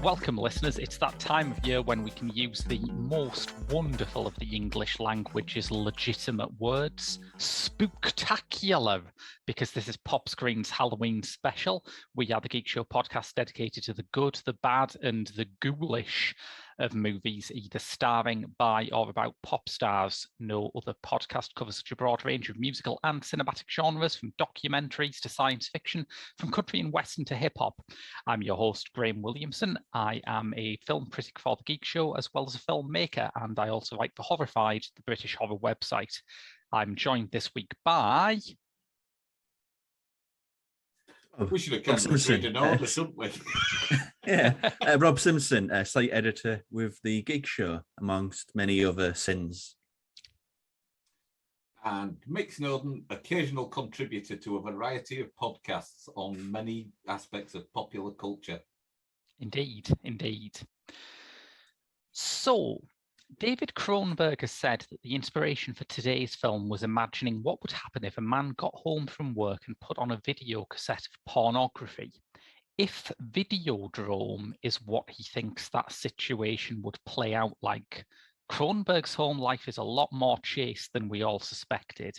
Welcome, listeners. It's that time of year when we can use the most wonderful of the English language's legitimate words, spooktacular, because this is Pop Screen's Halloween special. We are the Geek Show podcast dedicated to the good, the bad, and the ghoulish of movies, either starring, by, or about pop stars. No other podcast covers such a broad range of musical and cinematic genres, from documentaries to science fiction, from country and western to hip-hop. I'm your host, Graham Williamson. I am a film critic for The Geek Show, as well as a filmmaker, and I also write for Horrified, the British horror website. I'm joined this week by... We should have kept Simpson in order, shouldn't we? Rob Simpson, site editor with The Geek Show, amongst many other sins. And Mick Snowden, occasional contributor to a variety of podcasts on many aspects of popular culture. Indeed, indeed. So, David Cronenberg has said that the inspiration for today's film was imagining what would happen if a man got home from work and put on a video cassette of pornography. If Videodrome is what he thinks that situation would play out like, Cronenberg's home life is a lot more chaste than we all suspected.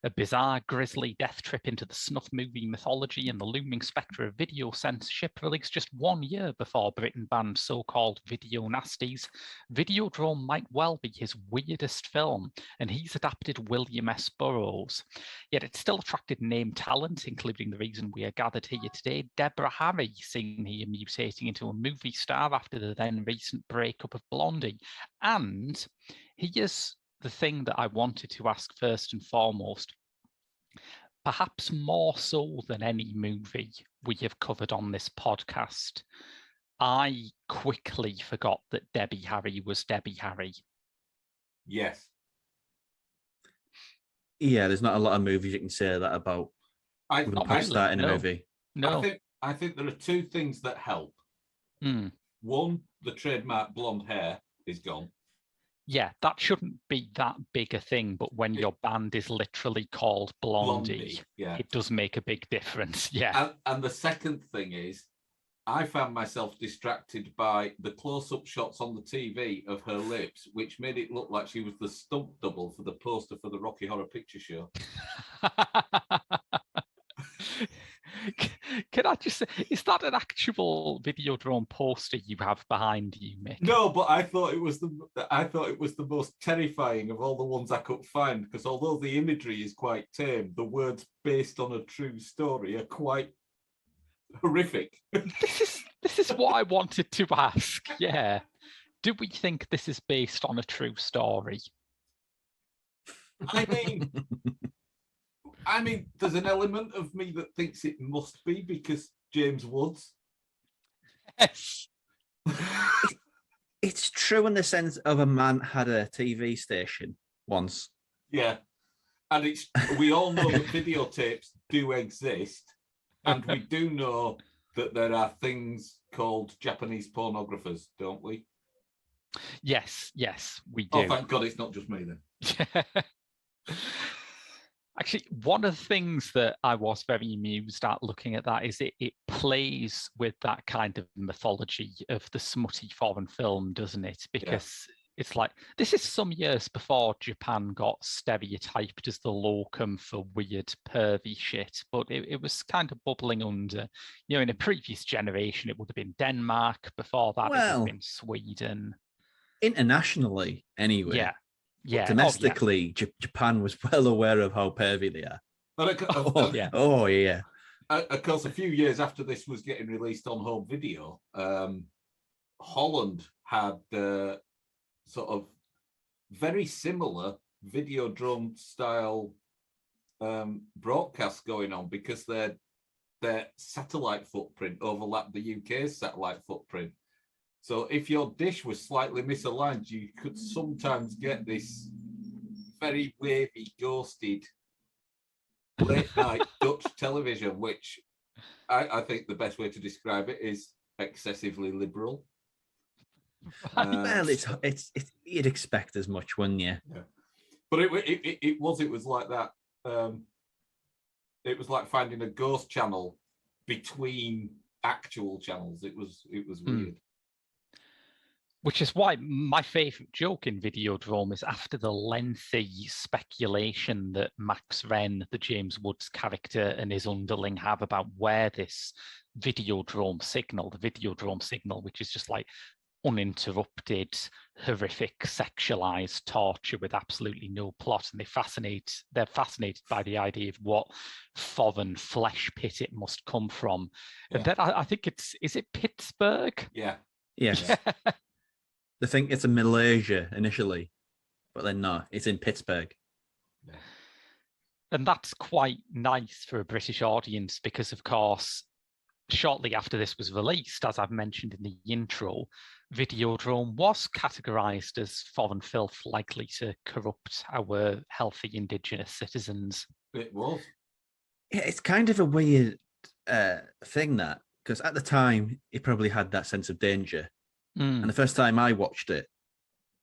A bizarre, grisly death trip into the snuff movie mythology and the looming spectre of video censorship, released just 1 year before Britain banned so-called video nasties, Videodrome might well be his weirdest film, and he's adapted William S. Burroughs. Yet it still attracted name talent, including the reason we are gathered here today, Deborah Harry, seen here mutating into a movie star after the then recent breakup of Blondie. And here's the thing that I wanted to ask first and foremost. Perhaps more so than any movie we have covered on this podcast, I quickly forgot that Debbie Harry was Debbie Harry. Yes. Yeah, there's not a lot of movies you can say that about. Starting a movie. No. I think there are two things that help. One, the trademark blonde hair is gone. Yeah, that shouldn't be that big a thing, but when your band is literally called Blondie, it does make a big difference. Yeah. And the second thing is, I found myself distracted by the close-up shots on the TV of her lips, which made it look like she was the stunt double for the poster for the Rocky Horror Picture Show. Can I just say, is that an actual Videodrome poster you have behind you, Mick? No, but I thought it was the most terrifying of all the ones I could find, because although the imagery is quite tame, the words "based on a true story" are quite horrific. This is what I wanted to ask. Yeah, do we think this is based on a true story? I mean, there's an element of me that thinks it must be, because James Woods. Yes. It's true in the sense of a man had a TV station once. Yeah. And we all know that videotapes do exist, and we do know that there are things called Japanese pornographers, don't we? Yes, we do. Oh, thank God it's not just me then. Actually, one of the things that I was very amused at looking at that is it plays with that kind of mythology of the smutty foreign film, doesn't it? Because it's like, this is some years before Japan got stereotyped as the locum for weird, pervy shit, but it was kind of bubbling under. You know, in a previous generation, it would have been Denmark. Before that, it would have been Sweden. Internationally, anyway. Yeah. Yeah. Domestically, Japan was well aware of how pervy they are. Yeah. Of course, a few years after this was getting released on home video, Holland had sort of very similar Videodrome style broadcasts going on, because their satellite footprint overlapped the UK's satellite footprint. So if your dish was slightly misaligned, you could sometimes get this very wavy, ghosted, late-night Dutch television, which I think the best way to describe it is excessively liberal. Well, it's you'd expect as much, wouldn't you? Yeah. But it was like that. It was like finding a ghost channel between actual channels. It was weird. Which is why my favourite joke in Videodrome is after the lengthy speculation that Max Wren, the James Woods character, and his underling have about where this Videodrome signal, which is just like uninterrupted, horrific, sexualized torture with absolutely no plot, and they're fascinated by the idea of what foreign flesh pit it must come from. Yeah. And then I think is it Pittsburgh? Yeah. Yes. They think it's in Malaysia initially, but then no, it's in Pittsburgh. Yeah. And that's quite nice for a British audience because, of course, shortly after this was released, as I've mentioned in the intro, Videodrome was categorised as foreign filth likely to corrupt our healthy Indigenous citizens. It was. Yeah, it's kind of a weird thing that, because at the time, it probably had that sense of danger. And the first time I watched it,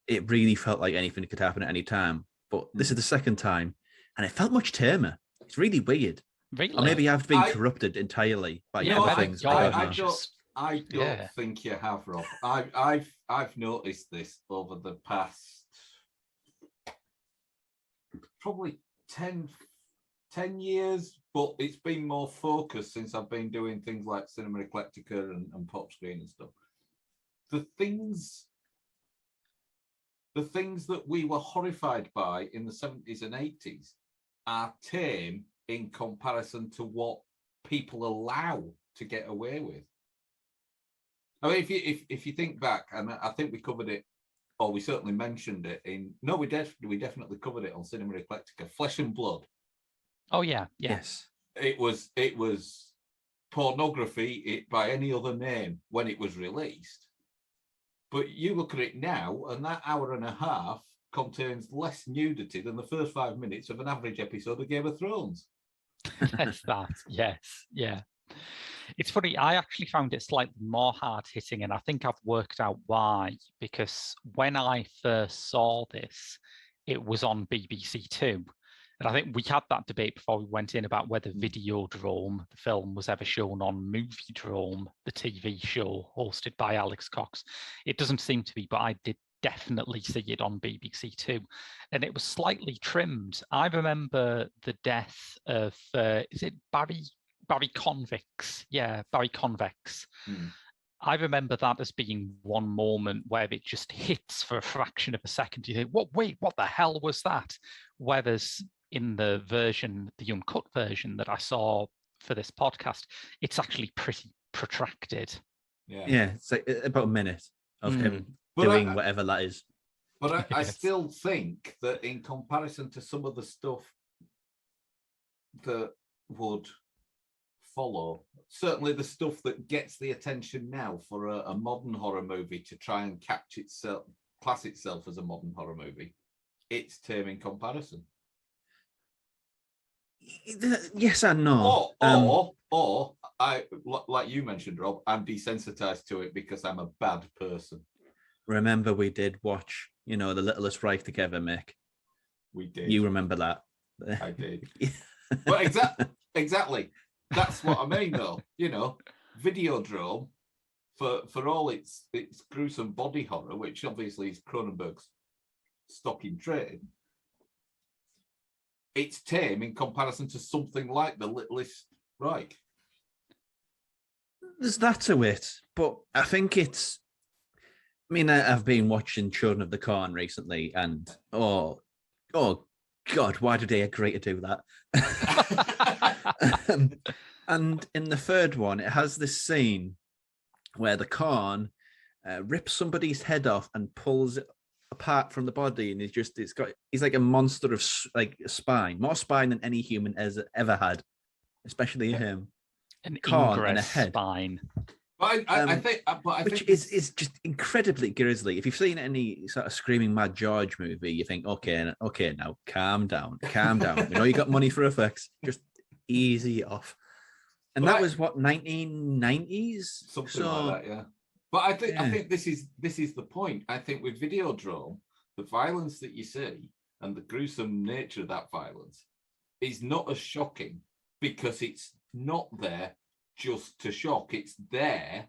it really felt like anything could happen at any time. But this is the second time, and it felt much tamer. It's really weird. Really? Or maybe I've been corrupted entirely by other things. I don't think you have, Rob. I've noticed this over the past probably 10 years, but it's been more focused since I've been doing things like Cinema Eclectica and Pop Screen and stuff. The things that we were horrified by in the 70s and 80s are tame in comparison to what people allow to get away with. I mean, if you think back, and I think we covered it, or we certainly mentioned it we definitely covered it on Cinema Eclectica, Flesh and Blood. Oh yeah. Yes. It was pornography by any other name when it was released. But you look at it now, and that hour and a half contains less nudity than the first 5 minutes of an average episode of Game of Thrones. That's that. Yes. Yeah. It's funny. I actually found it slightly more hard hitting, and I think I've worked out why. Because when I first saw this, it was on BBC Two. And I think we had that debate before we went in about whether Videodrome, the film, was ever shown on Moviedrome, the TV show hosted by Alex Cox. It doesn't seem to be, but I did definitely see it on BBC Two. And it was slightly trimmed. I remember the death of, is it Barry Convex? Yeah, Barry Convex. I remember that as being one moment where it just hits for a fraction of a second. You think, wait, what the hell was that? Whereas in the uncut version that I saw for this podcast, it's actually pretty protracted. Yeah, it's like about a minute of him doing whatever that is. But I still think that in comparison to some of the stuff that would follow, certainly the stuff that gets the attention now for a modern horror movie to try and class itself as a modern horror movie, it's tame in comparison. Yes and no. Or I, like you mentioned, Rob, I'm desensitized to it because I'm a bad person. Remember, we did watch, The Littlest Reich together, Mick. We did. You remember that? I did. But exactly. That's what I mean, though. Videodrome, for all its gruesome body horror, which obviously is Cronenberg's stock in trade, it's tame in comparison to something like The Littlest Reich. There's that to it, but I think it's... I've been watching Children of the Corn recently, and oh God, why did they agree to do that? And in the third one, it has this scene where the corn rips somebody's head off and pulls it apart from the body, and he's like a monster of like spine, more spine than any human has ever had, especially him. An corn and a ingress head. spine. But I think is just incredibly grisly. If you've seen any sort of Screaming Mad George movie, you think, okay, now calm down. We know you got money for effects, just easy off. And that was what, 1990s, something like that, yeah. But I think this is the point. I think with Videodrome, the violence that you see and the gruesome nature of that violence is not as shocking because it's not there just to shock. It's there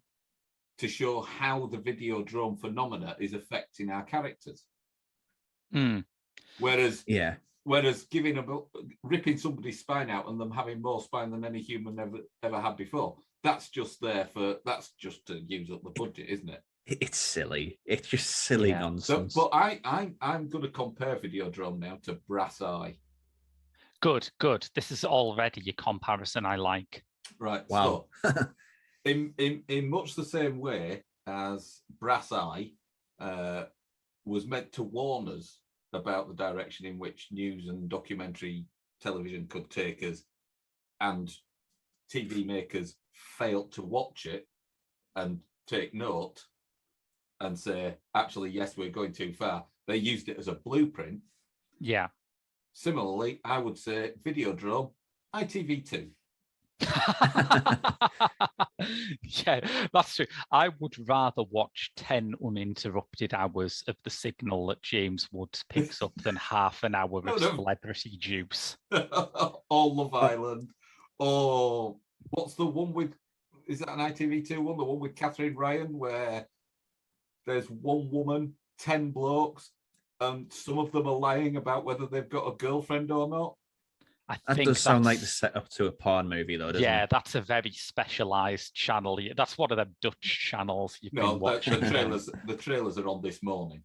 to show how the Videodrome phenomena is affecting our characters. Mm. Whereas Yeah. ripping somebody's spine out and them having more spine than any human ever had before, that's just to use up the budget, isn't it? It's silly. It's just silly nonsense. But I'm going to compare Videodrome now to Brass Eye. Good. This is already a comparison I like. Right. Wow. So, in much the same way as Brass Eye was meant to warn us about the direction in which news and documentary television could take us, and TV makers failed to watch it and take note and say, actually, yes, we're going too far. They used it as a blueprint. Yeah. Similarly, I would say Videodrome, ITV2. Yeah, that's true. I would rather watch 10 uninterrupted hours of the signal that James Woods picks up than half an hour of Celebrity Juice. Or Love Island. Or what's the one with, is that an ITV2 one? The one with Catherine Ryan, where there's one woman, 10 blokes, and some of them are lying about whether they've got a girlfriend or not. That does sound like the setup to a porn movie, though, doesn't it? Yeah, that's a very specialised channel. That's one of them Dutch channels you've been watching. The trailers are on this morning.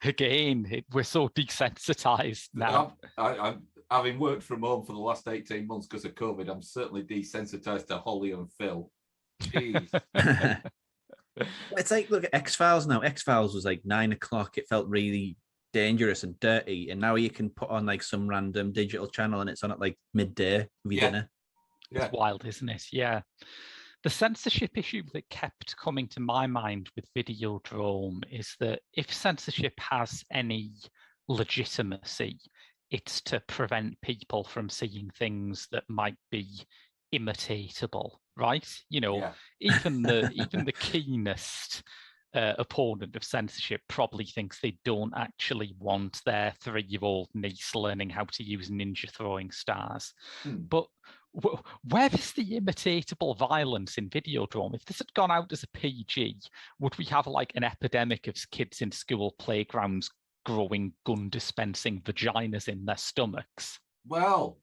Again, we're so desensitised now. I'm having worked from home for the last 18 months because of COVID. I'm certainly desensitised to Holly and Phil. Jeez. It's like, look at X-Files now. X-Files was like 9 o'clock. It felt really dangerous and dirty, and now you can put on like some random digital channel and it's on at like midday with your dinner. It's wild, isn't it? Yeah. The censorship issue that kept coming to my mind with Videodrome is that if censorship has any legitimacy, it's to prevent people from seeing things that might be imitatable, right? You know, even the keenest opponent of censorship probably thinks they don't actually want their 3-year-old niece learning how to use ninja throwing stars. But where is the imitatable violence in Videodrome? If this had gone out as a PG, would we have like an epidemic of kids in school playgrounds growing gun dispensing vaginas in their stomachs? Well,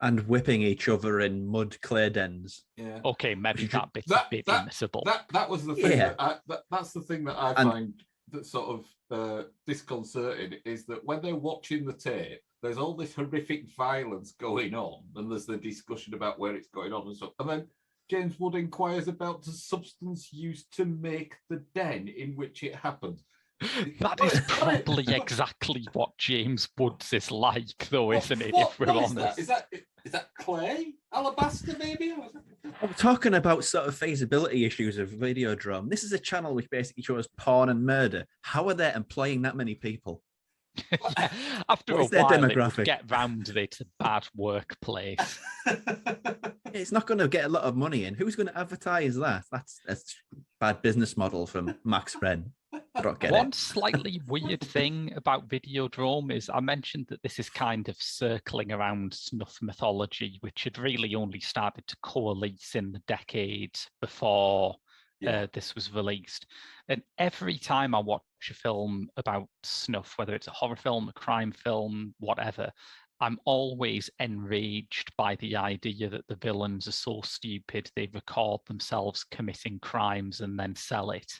and whipping each other in mud clay dens. Yeah. Okay, maybe that bit's a bit admissible. That was the thing. Yeah. That's the thing that I find that sort of disconcerting, is that when they're watching the tape, there's all this horrific violence going on, and there's the discussion about where it's going on and stuff. And then James Wood inquires about the substance used to make the den in which it happened. That is probably exactly what James Woods is like, though, isn't it? If we're honest, is that clay, alabaster, maybe? I'm talking about sort of feasibility issues of Videodrome. This is a channel which basically shows porn and murder. How are they employing that many people? Yeah, after a while, it would get round that it's a bad workplace. It's not going to get a lot of money in. Who's going to advertise that? That's a bad business model from Max Wren. One slightly weird thing about Videodrome is I mentioned that this is kind of circling around snuff mythology, which had really only started to coalesce in the decade before this was released. And every time I watch a film about snuff, whether it's a horror film, a crime film, whatever, I'm always enraged by the idea that the villains are so stupid they record themselves committing crimes and then sell it.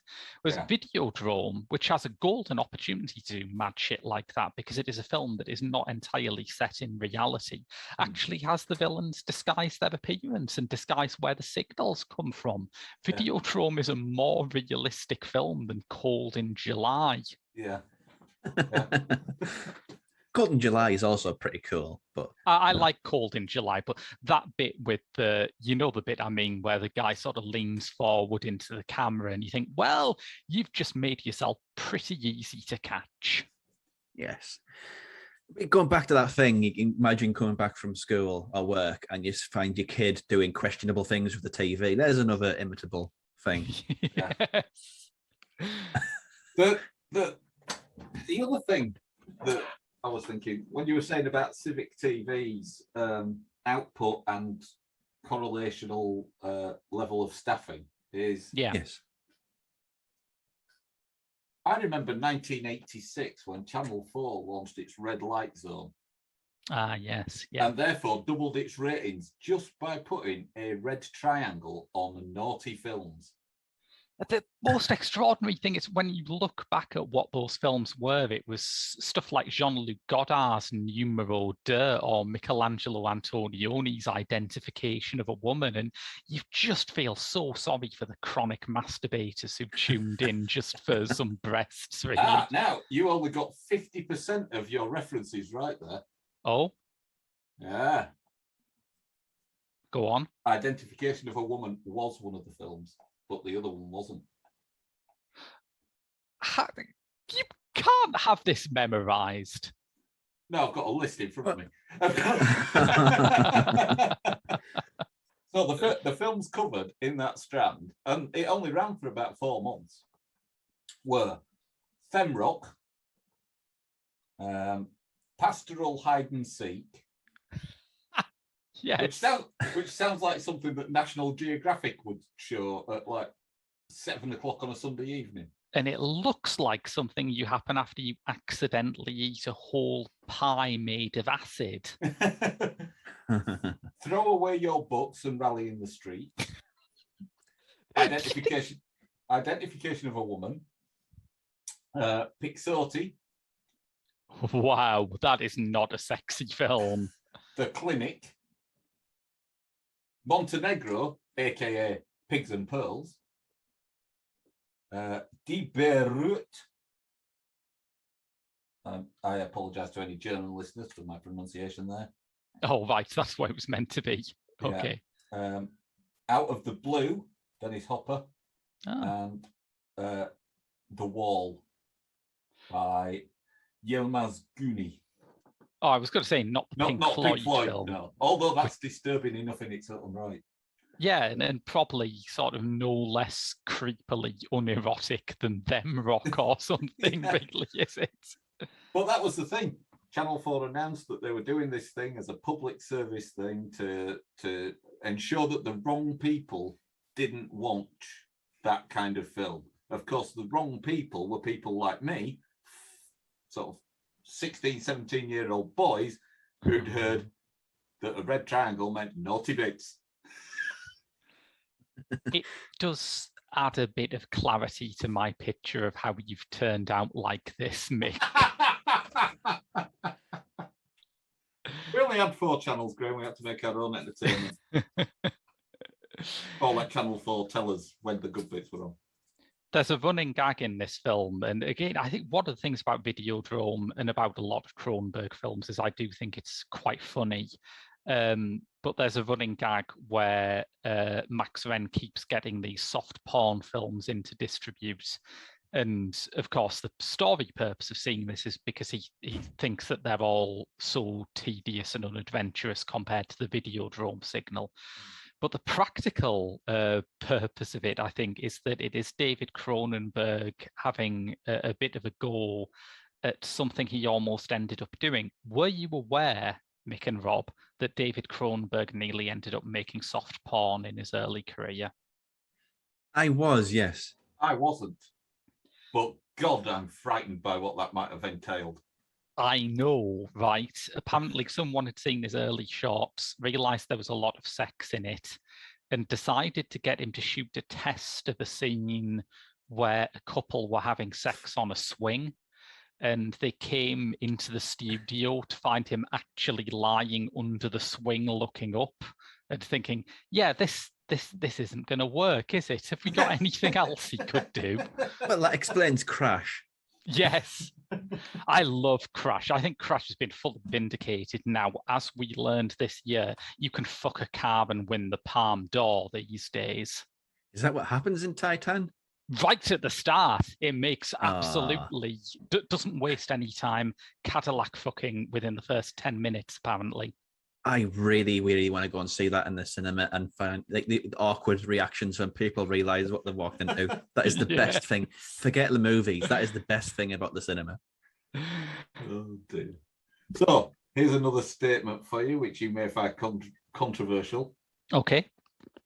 Whereas Videodrome, which has a golden opportunity to do mad shit like that because it is a film that is not entirely set in reality, actually has the villains disguise their appearance and disguise where the signals come from. Videodrome is a more realistic film than Cold in July. Yeah. Cold in July is also pretty cool, but I like Cold in July, but that bit with the bit I mean, where the guy sort of leans forward into the camera and you think, well, you've just made yourself pretty easy to catch. Yes. Going back to that thing, you can imagine coming back from school or work and you find your kid doing questionable things with the TV. There's another imitable thing. Yes. The other thing that I was thinking, when you were saying about Civic TV's output and correlational level of staffing, is Yeah. Yes. I remember 1986 when Channel 4 launched its red light zone. Yes. Yeah. And therefore doubled its ratings just by putting a red triangle on naughty films. The most extraordinary thing is when you look back at what those films were, it was stuff like Jean-Luc Godard's Numero 2 or Michelangelo Antonioni's Identification of a Woman. And you just feel so sorry for the chronic masturbators who tuned in just for some breasts, really. Now, you only got 50% of your references right there. Oh, Yeah. go on. Identification of a Woman was one of the films, but the other one wasn't. You can't have this memorized. No, I've got a list in front of me. So the films covered in that strand, and it only ran for about 4 months, were Femrock, Pastoral Hide and Seek, Yes. which sounds like something that National Geographic would show at like 7 o'clock on a Sunday evening. And it looks like something you happen after you accidentally eat a whole pie made of acid. Throw away your books and rally in the street. Identification of a Woman. Pixote. Wow, that is not a sexy film. The Clinic. Montenegro, aka Pigs and Pearls. Die Beirut. I apologise to any German listeners for my pronunciation there. Oh, right, that's what it was meant to be. Okay. Yeah. Out of the Blue, Dennis Hopper. Oh. And The Wall by Yilmaz Güney. Oh, I was going to say not Pink Floyd film. No. Although that's disturbing enough in its own right. Yeah, and probably sort of no less creepily unerotic than Them Rock or something, really, is it? But that was the thing. Channel 4 announced that they were doing this thing as a public service thing to ensure that the wrong people didn't watch that kind of film. Of course, the wrong people were people like me, sort of 16, 17-year-old boys who'd heard that a red triangle meant naughty bits. It does add a bit of clarity to my picture of how you've turned out like this, Mick. We only had 4 channels, Graham. We had to make our own entertainment. Or let Channel 4 tell us when the good bits were on. There's a running gag in this film. And again, I think one of the things about Videodrome and about a lot of Cronenberg films is I do think it's quite funny. But there's a running gag where Max Wren keeps getting these soft porn films in to distribute. And of course, the story purpose of seeing this is because he thinks that they're all so tedious and unadventurous compared to the Videodrome signal. But the practical purpose of it, I think, is that it is David Cronenberg having a bit of a go at something he almost ended up doing. Were you aware, Mick and Rob, that David Cronenberg nearly ended up making soft porn in his early career? I was, yes. I wasn't. But God, I'm frightened by what that might have entailed. I know, right? Apparently someone had seen his early shots, realised there was a lot of sex in it, and decided to get him to shoot a test of a scene where a couple were having sex on a swing. And they came into the studio to find him actually lying under the swing looking up and thinking, yeah, this isn't going to work, is it? Have we got anything else he could do? Well, that explains Crash. Yes. I love Crash. I think Crash has been fully vindicated now. As we learned this year, you can fuck a car and win the Palme d'Or these days. Is that what happens in Titan? Right at the start, it makes absolutely, doesn't waste any time. Cadillac fucking within the first 10 minutes, apparently. I really, really want to go and see that in the cinema and find like the awkward reactions when people realize what they've walked into. That is the best thing. Forget the movies. That is the best thing about the cinema. Oh dear. So here's another statement for you, which you may find controversial. Okay.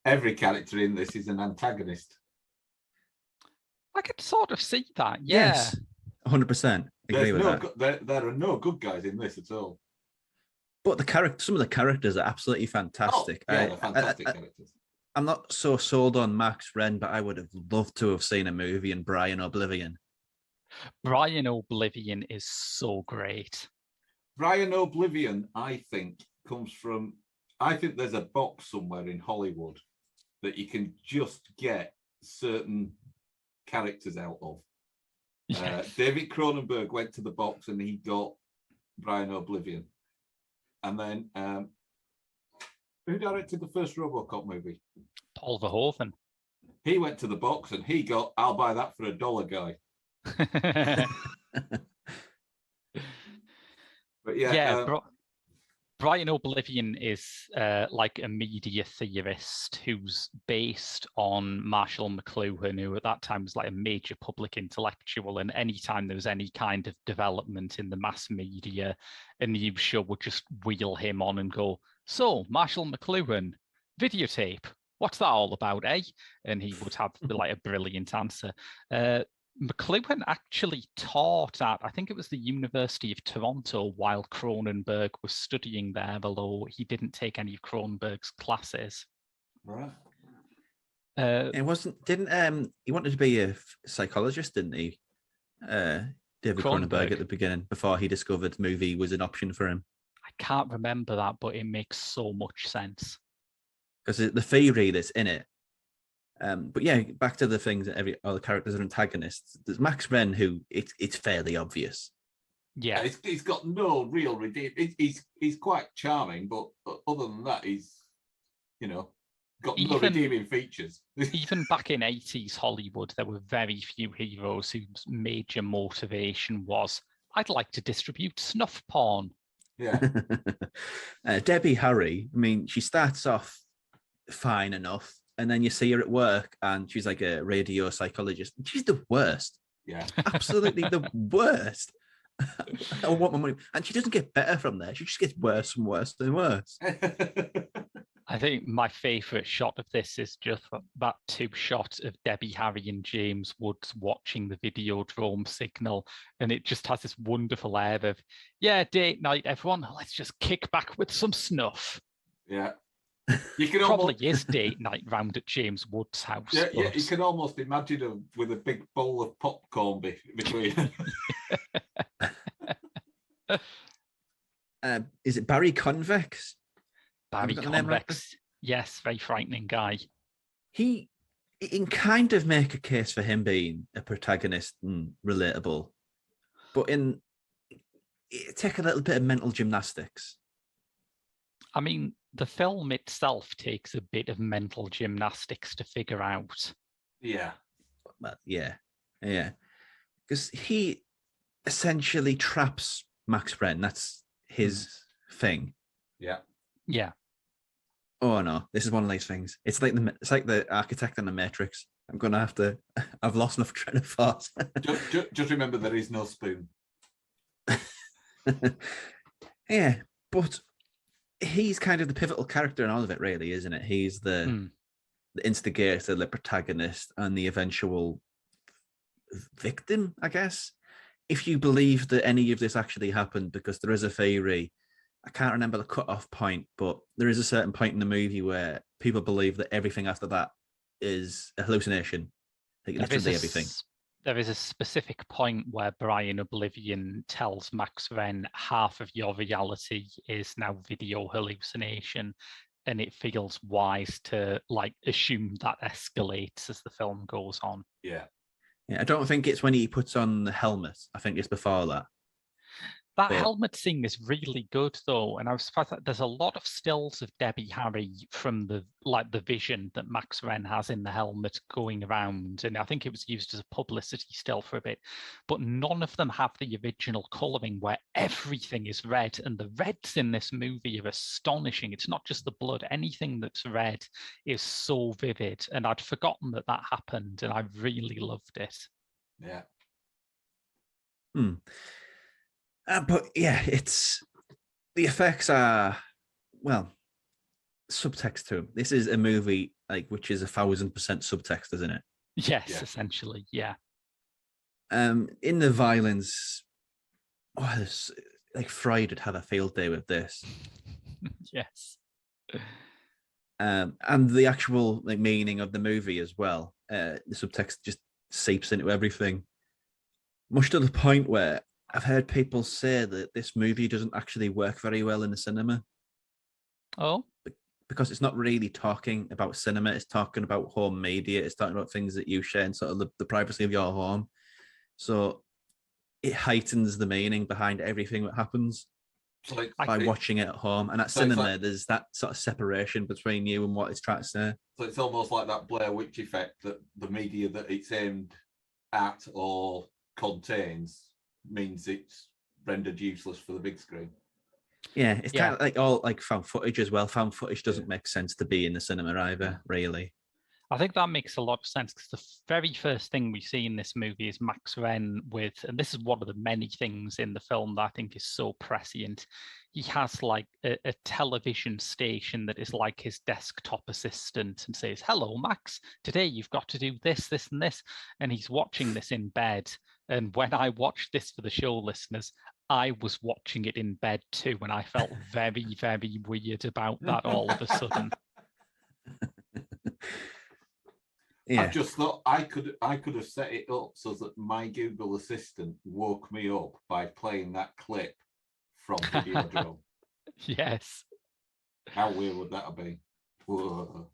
every character in this is an antagonist. I could sort of see that. Yeah. Yes, 100%. Agree with that. There are no good guys in this at all. But some of the characters are absolutely fantastic. Oh, yeah, they're fantastic characters. I'm not so sold on Max Wren, but I would have loved to have seen a movie in Brian Oblivion. Brian Oblivion is so great. Brian Oblivion, I think, comes from. I think there's a box somewhere in Hollywood that you can just get certain characters out of. David Cronenberg went to the box and he got Brian Oblivion. And then who directed the first RoboCop movie? Paul Verhoeven. He went to the box and he got "I'll buy that for $1" guy. But yeah, Brian Oblivion is like a media theorist who's based on Marshall McLuhan, who at that time was like a major public intellectual. And anytime there was any kind of development in the mass media, a news show would just wheel him on and go, "So, Marshall McLuhan, videotape, what's that all about, eh?" And he would have like a brilliant answer. McLuhan actually taught at, I think it was the University of Toronto, while Cronenberg was studying there, although he didn't take any of Cronenberg's classes. right. It wasn't. He wanted to be a psychologist, didn't he? David Cronenberg at the beginning, before he discovered movie was an option for him. I can't remember that, but it makes so much sense. Because the theory that's in it. But yeah, back to the things that all the characters are antagonists. There's Max Wren, who it's fairly obvious. Yeah, he's got no real redeem. He's quite charming, but other than that, he's got no redeeming features. Even back in 80s Hollywood, there were very few heroes whose major motivation was, "I'd like to distribute snuff porn." Yeah. Debbie Harry, I mean, she starts off fine enough, and then you see her at work and she's like a radio psychologist. She's the worst. Yeah. Absolutely the worst. I want my money. And she doesn't get better from there. She just gets worse and worse and worse. I think my favourite shot of this is just that two shot of Debbie Harry and James Woods watching the Videodrome signal. And it just has this wonderful air of, yeah, date night, everyone. Let's just kick back with some snuff. Yeah. You can probably is date night round at James Wood's house. Yeah, yeah, you can almost imagine him with a big bowl of popcorn between. Is it Barry Convex? Barry Convex, yes, very frightening guy. He can kind of make a case for him being a protagonist and relatable, but it take a little bit of mental gymnastics. I mean, the film itself takes a bit of mental gymnastics to figure out. Yeah. Well, yeah. Because he essentially traps Max Wren. That's his thing. Yeah. Yeah. Oh no, this is one of these things. It's like the architect in the Matrix. I'm gonna have to. I've lost enough train of thought. just remember, there is no spoon. Yeah, but he's kind of the pivotal character in all of it, really, isn't it? He's the instigator, the protagonist, and the eventual victim, I guess. If you believe that any of this actually happened, because there is a theory, I can't remember the cut-off point, but there is a certain point in the movie where people believe that everything after that is a hallucination. Like literally everything. There is a specific point where Brian Oblivion tells Max Wren half of your reality is now video hallucination, and it feels wise to assume that escalates as the film goes on. Yeah. Yeah, I don't think it's when he puts on the helmet. I think it's before that. That helmet scene is really good, though, and I was surprised that there's a lot of stills of Debbie Harry from the vision that Max Wren has in the helmet going around, and I think it was used as a publicity still for a bit, but none of them have the original colouring where everything is red, and the reds in this movie are astonishing. It's not just the blood; anything that's red is so vivid, and I'd forgotten that happened, and I really loved it. Yeah. But yeah, the effects are, well, subtext to them. This is a movie like which is 1,000% subtext, isn't it? Yes, Yeah. essentially, yeah. In the violence, like Freud would have a field day with this. Yes. And the actual like meaning of the movie as well. The subtext just seeps into everything, much to the point where I've heard people say that this movie doesn't actually work very well in the cinema Oh, because it's not really talking about cinema. It's talking about home media. It's talking about things that you share in sort of the privacy of your home. So it heightens the meaning behind everything that happens So by watching it at home. And at cinema, like, there's that sort of separation between you and what it's trying to say. so it's almost like that Blair Witch effect, that the media that it's aimed at or contains means it's rendered useless for the big screen. Yeah, it's Yeah. kind of like all like found footage as well. Found footage doesn't make sense to be in the cinema either, really. I think that makes a lot of sense because the very first thing we see in this movie is Max Wren with, and this is one of the many things in the film that I think is so prescient. He has like a television station that is like his desktop assistant and says, "Hello, Max, today you've got to do this, this, and this." And he's watching this in bed. And when I watched this for the show, listeners, I was watching it in bed too, and I felt very, very weird about that all of a sudden. Yeah, I've just thought I could have set it up so that my Google Assistant woke me up by playing that clip from Videodrome. Yes. How weird would that have been? Whoa.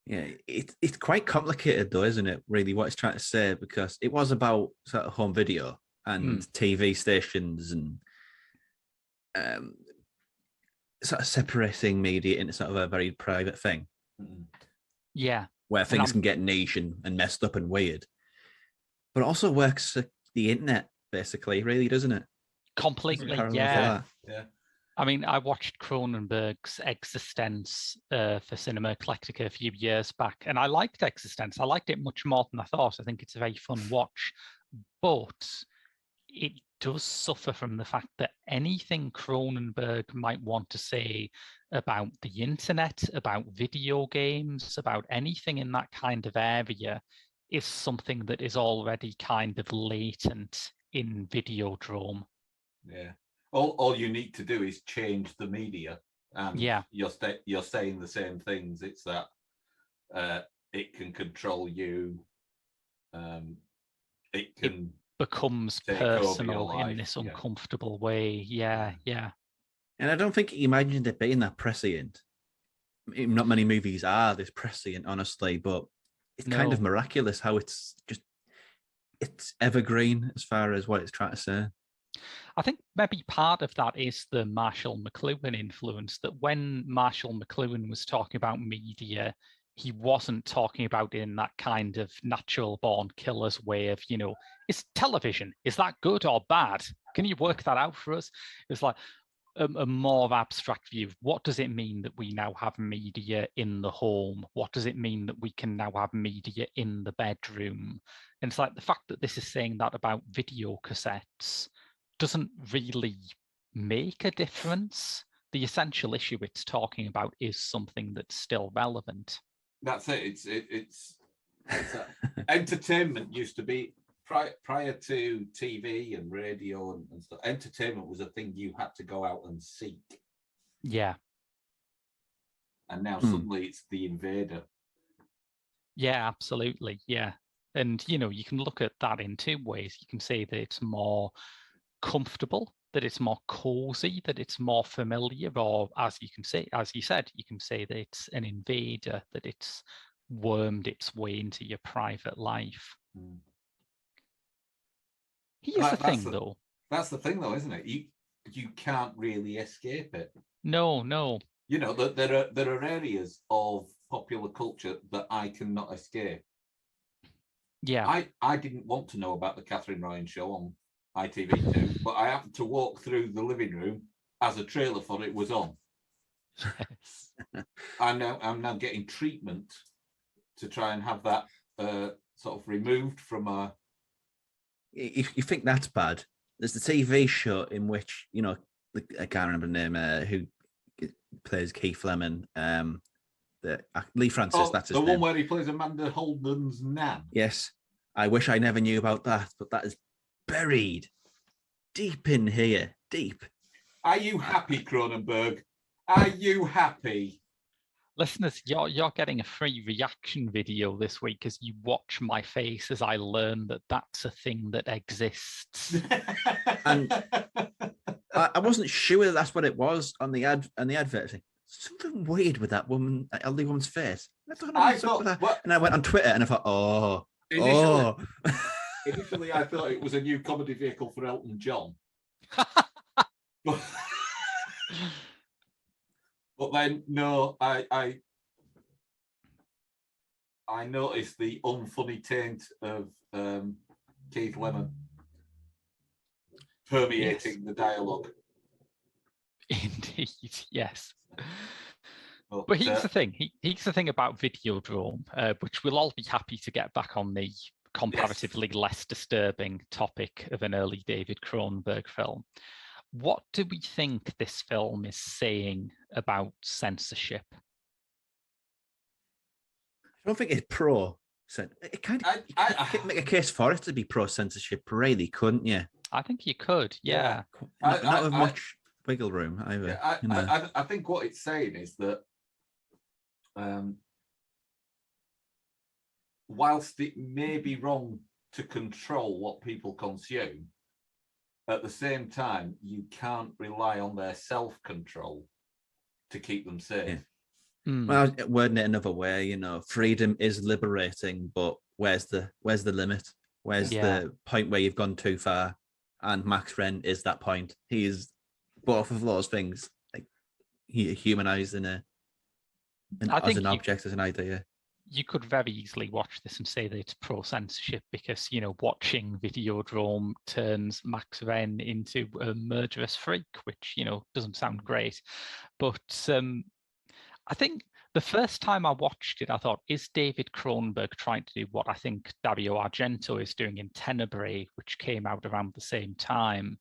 yeah. It's quite complicated though, isn't it? Really, what it's trying to say, because it was about sort of home video and TV stations and sort of separating media into sort of a very private thing. Yeah. Where things can get niche and messed up and weird. But it also works the internet, basically, really, doesn't it? Completely, yeah. I mean, I watched Cronenberg's Existence for Cinema Eclectica a few years back, and I liked Existence. I liked it much more than I thought. I think it's a very fun watch, but it does suffer from the fact that anything Cronenberg might want to say about the internet, about video games, about anything in that kind of area is something that is already kind of latent in Videodrome. Yeah. All you need to do is change the media, and you're saying the same things. It's that it can control you. It can becomes personal in this uncomfortable way. Yeah. And I don't think he imagined it being that prescient. Not many movies are this prescient, honestly, but it's kind of miraculous how it's evergreen as far as what it's trying to say. I think maybe part of that is the Marshall McLuhan influence, that when Marshall McLuhan was talking about media, he wasn't talking about it in that kind of natural born killer's way of, is television, is that good or bad? Can you work that out for us? It's like a more abstract view. What does it mean that we now have media in the home? What does it mean that we can now have media in the bedroom? And it's like the fact that this is saying that about video cassettes doesn't really make a difference. The essential issue it's talking about is something that's still relevant. That's it. It's entertainment used to be prior to TV and radio and stuff. Entertainment was a thing you had to go out and seek. Yeah. And now suddenly it's the invader. Yeah, absolutely. Yeah. And, you can look at that in two ways. You can say that it's more comfortable, that it's more cozy, that it's more familiar, or as you said, you can say that it's an invader, that it's wormed its way into your private life. Here's the thing, though. That's the thing, though, isn't it? You can't really escape it. No. There are areas of popular culture that I cannot escape. Yeah. I didn't want to know about the Catherine Ryan show on ITV2, but I happened to walk through the living room as a trailer for it was on. Yes. I'm now getting treatment to try and have that sort of removed from a. If you think that's bad, there's the TV show in which I can't remember the name who plays Keith Lemon. Lee Francis. Oh, that's his the name. one where he plays Amanda Holden's nan. Yes, I wish I never knew about that, but that is buried deep in here, deep. Are you happy, Cronenberg? Are you happy? Listeners, you're getting a free reaction video this week as you watch my face as I learn that that's a thing that exists. And I wasn't sure that's what it was on the advert. Something weird with that woman, that elderly woman's face. I don't know what's up with that. Well, and I went on Twitter and I thought, initially I thought it was a new comedy vehicle for Elton John. But then no, I noticed the unfunny taint of Keith Lemon permeating the dialogue. Indeed, yes. But here's the thing. Here's the thing about Videodrome, which we'll all be happy to get back on the comparatively less disturbing topic of an early David Cronenberg film. What do we think this film is saying about censorship? I don't think it's pro. It kind of you could make a case for it to be pro censorship, really, couldn't you? I think you could, yeah. Not with much wiggle room either. I think what it's saying is that whilst it may be wrong to control what people consume, at the same time, you can't rely on their self-control to keep them safe. Yeah. Well, wording it another way, freedom is liberating, but where's the limit? Where's the point where you've gone too far? And Max Wren is that point. He is both of those things, like he humanized as an object, as an idea. You could very easily watch this and say that it's pro-censorship because, watching Videodrome turns Max Wren into a murderous freak, which, doesn't sound great. But I think the first time I watched it, I thought, is David Cronenberg trying to do what I think Dario Argento is doing in Tenebrae, which came out around the same time,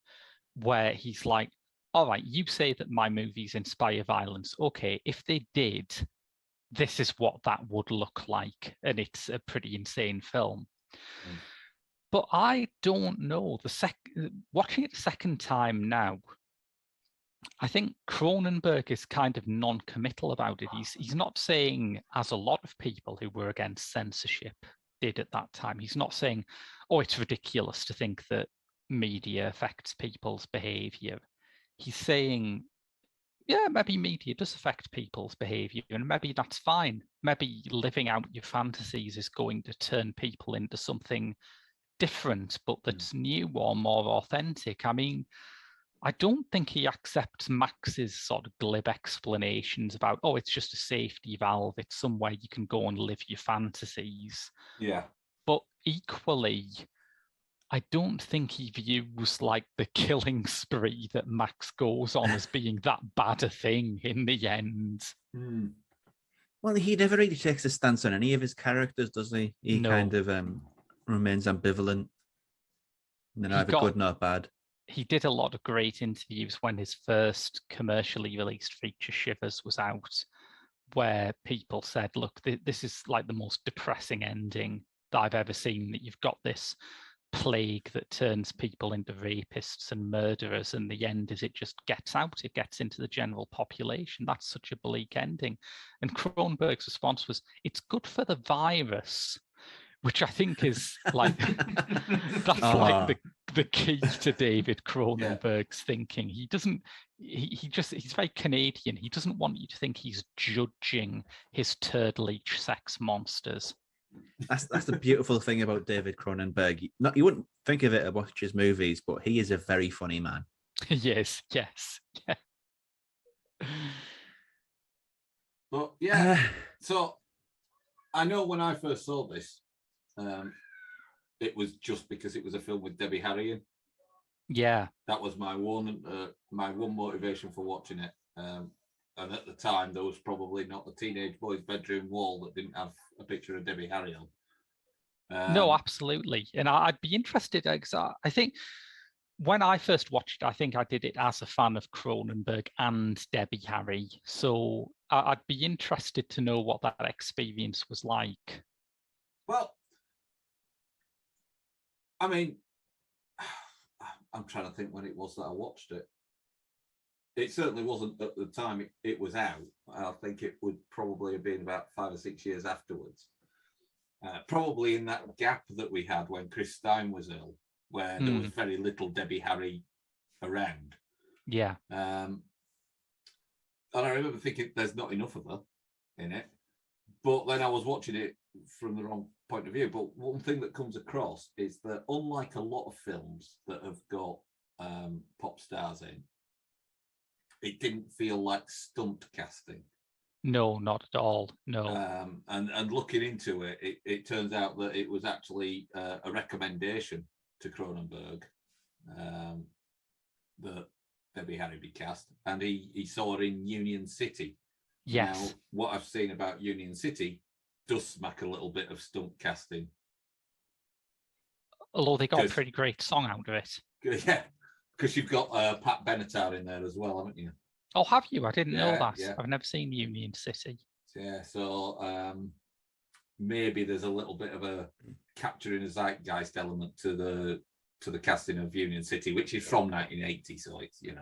where he's like, all right, you say that my movies inspire violence. Okay, if they did, this is what that would look like. And it's a pretty insane film. But I don't know. Watching it the second time now, I think Cronenberg is kind of non-committal about it. He's not saying, as a lot of people who were against censorship did at that time, he's not saying, oh, it's ridiculous to think that media affects people's behavior. He's saying, yeah, maybe media does affect people's behavior, and maybe that's fine. Maybe living out your fantasies is going to turn people into something different, but that's new or more authentic. I mean, I don't think he accepts Max's sort of glib explanations about, oh, it's just a safety valve. It's somewhere you can go and live your fantasies. Yeah. But equally, I don't think he views like the killing spree that Max goes on as being that bad a thing in the end. Well, he never really takes a stance on any of his characters, does he? He kind of remains ambivalent. They're neither good nor bad. He did a lot of great interviews when his first commercially released feature, Shivers, was out, where people said, look, this is like the most depressing ending that I've ever seen, that you've got this plague that turns people into rapists and murderers, and the end is it just gets out, it gets into the general population. That's such a bleak ending. And Cronenberg's response was, it's good for the virus, which I think is like that's like the key to David Cronenberg's thinking. He doesn't, he's very Canadian. He doesn't want you to think he's judging his turd leech sex monsters. That's the beautiful thing about David Cronenberg. You wouldn't think of it to watch his movies, but he is a very funny man. Yes. Yeah. But yeah, so I know when I first saw this, it was just because it was a film with Debbie Harry. Yeah, that was my one motivation for watching it. And at the time, there was probably not a teenage boy's bedroom wall that didn't have a picture of Debbie Harry on. No, absolutely. And I'd be interested, because I think when I first watched it, I think I did it as a fan of Cronenberg and Debbie Harry. So I'd be interested to know what that experience was like. Well, I mean, I'm trying to think when it was that I watched it. It certainly wasn't at the time it was out. I think it would probably have been about 5 or 6 years afterwards. Probably in that gap that we had when Chris Stein was ill, where there was very little Debbie Harry around. Yeah. And I remember thinking there's not enough of her in it. But then I was watching it from the wrong point of view. But one thing that comes across is that unlike a lot of films that have got pop stars in, it didn't feel like stunt casting. No, not at all. No. And looking into it, it turns out that it was actually a recommendation to Cronenberg that Debbie Harry be cast, and he saw her in Union City. Yes. Now, what I've seen about Union City does smack a little bit of stunt casting. Although they got a pretty great song out of it. Yeah, because you've got Pat Benatar in there as well, haven't you? Oh, have you? I didn't know that. Yeah. I've never seen Union City. Yeah, so maybe there's a little bit of a capturing a zeitgeist element to the casting of Union City, which is from 1980, so it's, you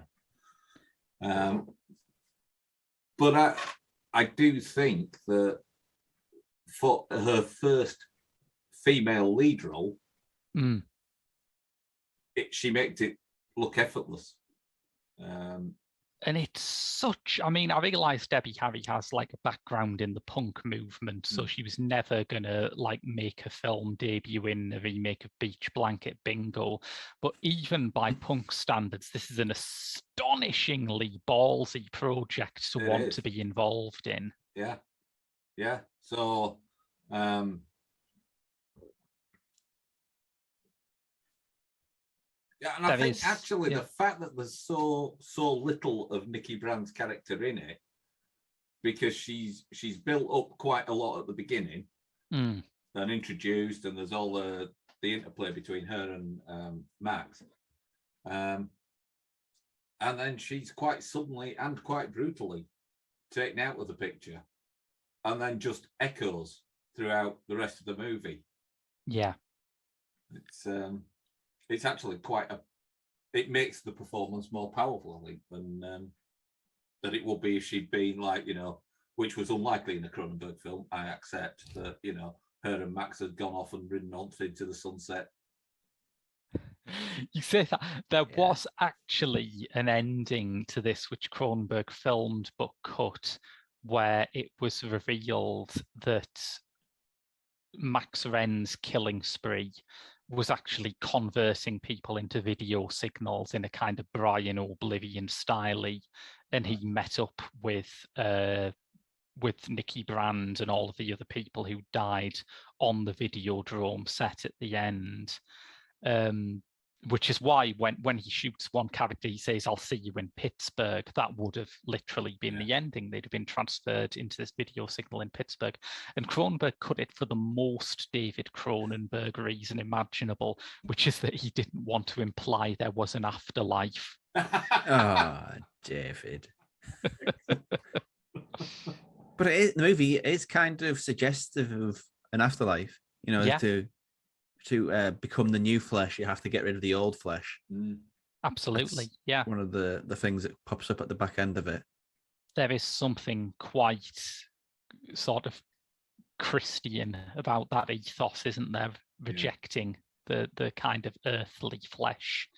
know. But I do think that for her first female lead role, she made it look effortless. And it's such, I mean, I realised Debbie Harry has like a background in the punk movement, so she was never gonna like make a film debut in a remake of Beach Blanket Bingo. But even by punk standards, this is an astonishingly ballsy project to want to be involved in. Yeah. So yeah, and I think actually the fact that there's so little of Nikki Brand's character in it, because she's built up quite a lot at the beginning and introduced, and there's all the interplay between her and Max, and then she's quite suddenly and quite brutally taken out of the picture, and then just echoes throughout the rest of the movie. Yeah, it's actually it makes the performance more powerful, I think, than it would be if she'd been like, you know, which was unlikely in a Cronenberg film. I accept that, you know, her and Max had gone off and ridden off into the sunset. You say that there was actually an ending to this which Cronenberg filmed but cut, where it was revealed that Max Wren's killing spree was actually converting people into video signals in a kind of Brian Oblivion style, and he met up with Nikki Brand and all of the other people who died on the Videodrome set at the end. Which is why when he shoots one character, he says, "I'll see you in Pittsburgh." That would have literally been the ending. They'd have been transferred into this video signal in Pittsburgh. And Cronenberg cut it for the most David Cronenberg reason imaginable, which is that he didn't want to imply there was an afterlife. David. But the movie is kind of suggestive of an afterlife, you know, to become the new flesh, you have to get rid of the old flesh. Absolutely. That's one of the things that pops up at the back end of it. There is something quite sort of Christian about that ethos, isn't there? Rejecting the kind of earthly flesh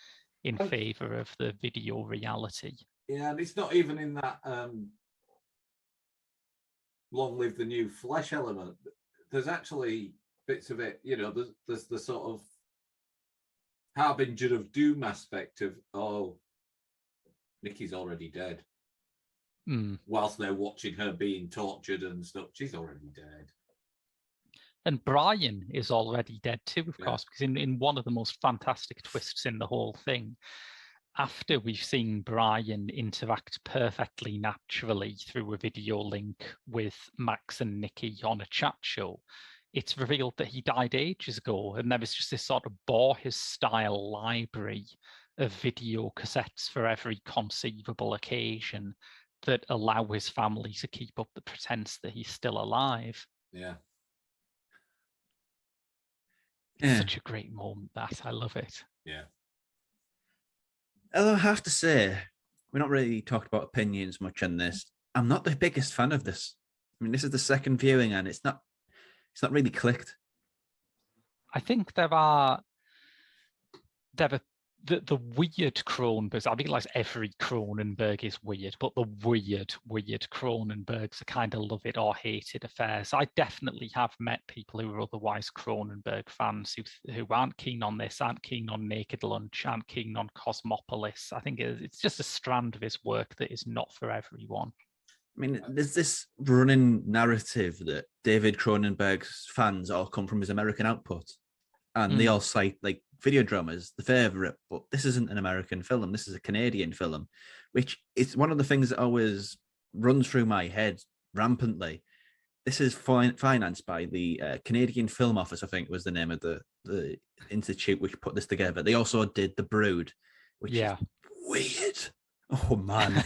in favor of the video reality. Yeah, and it's not even in that long live the new flesh element. There's actually bits of it, you know, there's the sort of harbinger of doom aspect of, oh, Nikki's already dead. Whilst they're watching her being tortured and stuff, she's already dead. And Brian is already dead too, of course, because in one of the most fantastic twists in the whole thing, after we've seen Brian interact perfectly naturally through a video link with Max and Nikki on a chat show, it's revealed that he died ages ago, and there was just this sort of Borges-style library of video cassettes for every conceivable occasion that allow his family to keep up the pretense that he's still alive. Yeah. It's such a great moment, that. I love it. Yeah. Although I have to say, we're not really talked about opinions much on this. I'm not the biggest fan of this. I mean, this is the second viewing and it's not really clicked. I think there are the weird Cronenbergs. I realize every Cronenberg is weird, but the weird Cronenbergs are kind of love it or hate it affairs. I definitely have met people who are otherwise Cronenberg fans who aren't keen on this, aren't keen on Naked Lunch, aren't keen on Cosmopolis. I think it's just a strand of his work that is not for everyone. I mean, there's this running narrative that David Cronenberg's fans all come from his American output. And they all cite like Videodrome as the favorite, but this isn't an American film. This is a Canadian film, which is one of the things that always runs through my head rampantly. This is financed by the Canadian Film Office, I think was the name of the institute which put this together. They also did The Brood, which is weird. Oh man,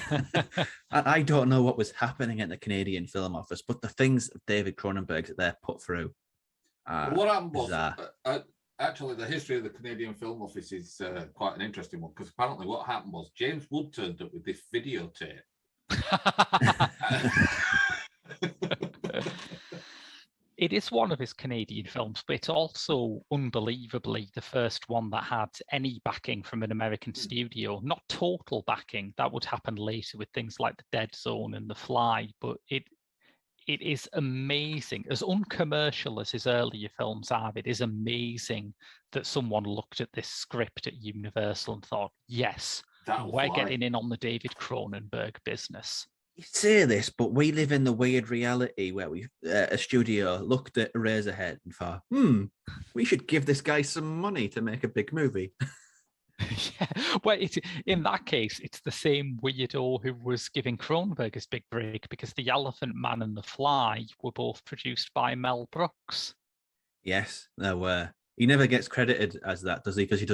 I don't know what was happening at the Canadian Film Office, but the things that David Cronenberg there put through. What happened was, actually, the history of the Canadian Film Office is quite an interesting one, because apparently what happened was James Wood turned up with this videotape. It is one of his Canadian films, but it's also unbelievably the first one that had any backing from an American studio. Not total backing. That would happen later with things like The Dead Zone and The Fly, but it is amazing. As uncommercial as his earlier films are, it is amazing that someone looked at this script at Universal and thought, yes, we're getting in on the David Cronenberg business. You say this, but we live in the weird reality where a studio looked at Eraserhead and thought, we should give this guy some money to make a big movie. Yeah, well, in that case, it's the same weirdo who was giving Cronenberg his big break, because The Elephant Man and The Fly were both produced by Mel Brooks. Yes, they were. He never gets credited as that, does he? Because he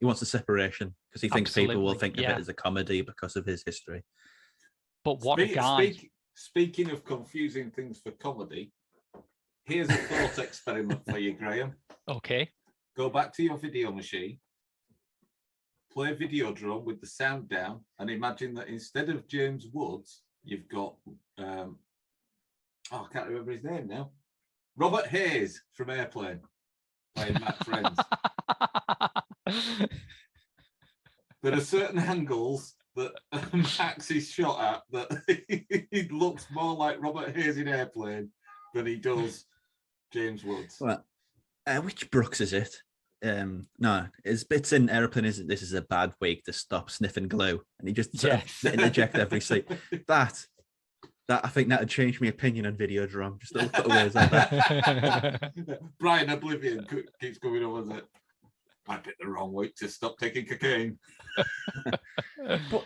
wants a separation, because he thinks people will think of it as a comedy because of his history. But what a guy. Speaking of confusing things for comedy, here's a thought experiment for you, Graham. Okay. Go back to your video machine, play Videodrome with the sound down, and imagine that instead of James Woods, you've got, I can't remember his name now, Robert Hayes from Airplane, playing Matt Friends. There are certain angles that Max is shot at that he looks more like Robert Hayes in Airplane than he does James Woods. Well, which Brooks is it? No, his bits in Airplane isn't. This is a bad week to stop sniffing glue, and he just interject every scene. That I think that would change my opinion on Videodrome. Just little cutaways like that. Brian Oblivion keeps coming over that. I picked the wrong week to stop taking cocaine. But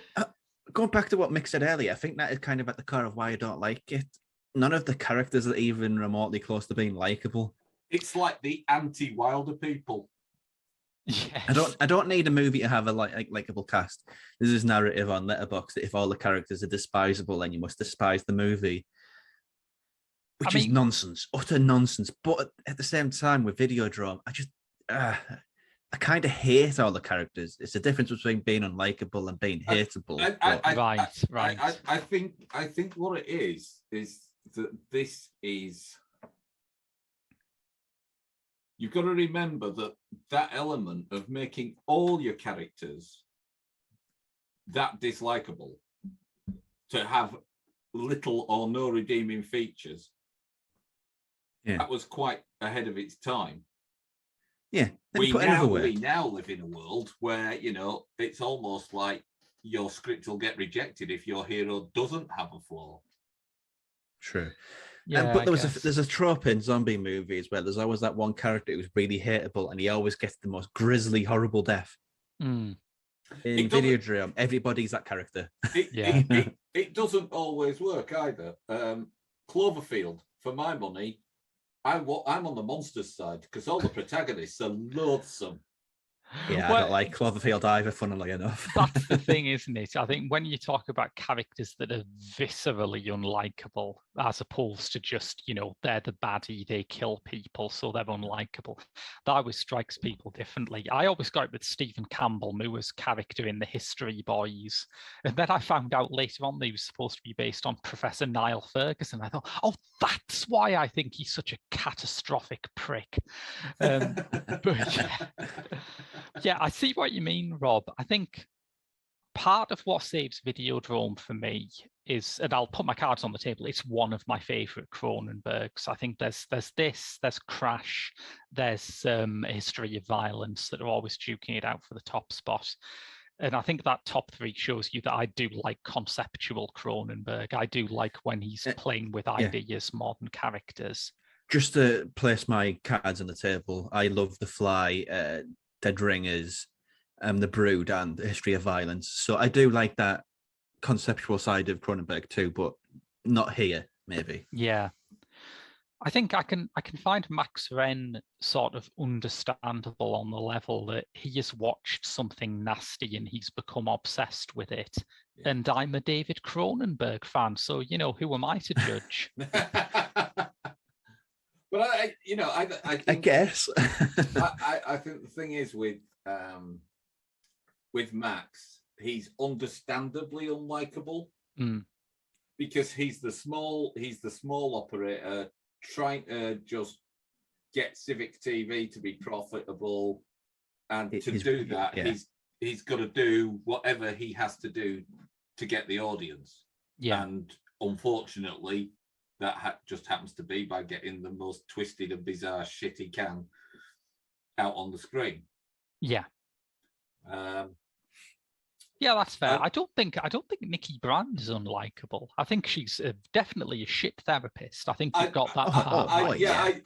going back to what Mick said earlier, I think that is kind of at the core of why I don't like it. None of the characters are even remotely close to being likable. It's like the anti-Wilder people. Yes. I don't need a movie to have a likable cast. There's this narrative on Letterboxd that if all the characters are despisable, then you must despise the movie, which is nonsense, utter nonsense. But at the same time, with Videodrome, I kind of hate all the characters. It's the difference between being unlikable and being hateable. Right. I think what it is that this is. You've got to remember that element of making all your characters that dislikable, to have little or no redeeming features. Yeah. That was quite ahead of its time. Yeah. We now live in a world where, it's almost like your script will get rejected if your hero doesn't have a flaw. True. Yeah, but there's a trope in zombie movies where there's always that one character who's really hateable and he always gets the most grisly, horrible death. In Videodrome, everybody's that character. It doesn't always work either. Cloverfield, for my money, I'm on the monsters side because all the protagonists are loathsome. Yeah, I Well, don't like Cloverfield either, funnily enough. that's the thing, isn't it? I think when you talk about characters that are viscerally unlikable, as opposed to just, they're the baddie, they kill people, so they're unlikable, that always strikes people differently. I always got it with Stephen Campbell, Moore's character in The History Boys. And then I found out later on that he was supposed to be based on Professor Niall Ferguson. I thought, oh, that's why I think he's such a catastrophic prick. But yeah, I see what you mean, Rob. I think part of what saves Videodrome for me is, and I'll put my cards on the table, it's one of my favorite Cronenbergs. I think there's Crash, there's A History of Violence that are always duking it out for the top spot. And I think that top three shows you that I do like conceptual Cronenberg. I do like when he's playing with ideas more than characters. Just to place my cards on the table, I love The Fly, Dead Ringers, The Brood, and The History of Violence. So I do like that conceptual side of Cronenberg too, but not here, maybe. Yeah. I think I can find Max Wren sort of understandable on the level that he has watched something nasty and he's become obsessed with it. Yeah. And I'm a David Cronenberg fan, so who am I to judge? But I think, I guess I think the thing is with Max, he's understandably unlikable because he's the small operator trying to just get Civic TV to be profitable, and to do that, he's got to do whatever he has to do to get the audience. Yeah, and unfortunately, that just happens to be by getting the most twisted and bizarre shit he can out on the screen. Yeah. Yeah, that's fair. I don't think Nikki Brand is unlikable. I think she's definitely a shit therapist. I think you've got that part.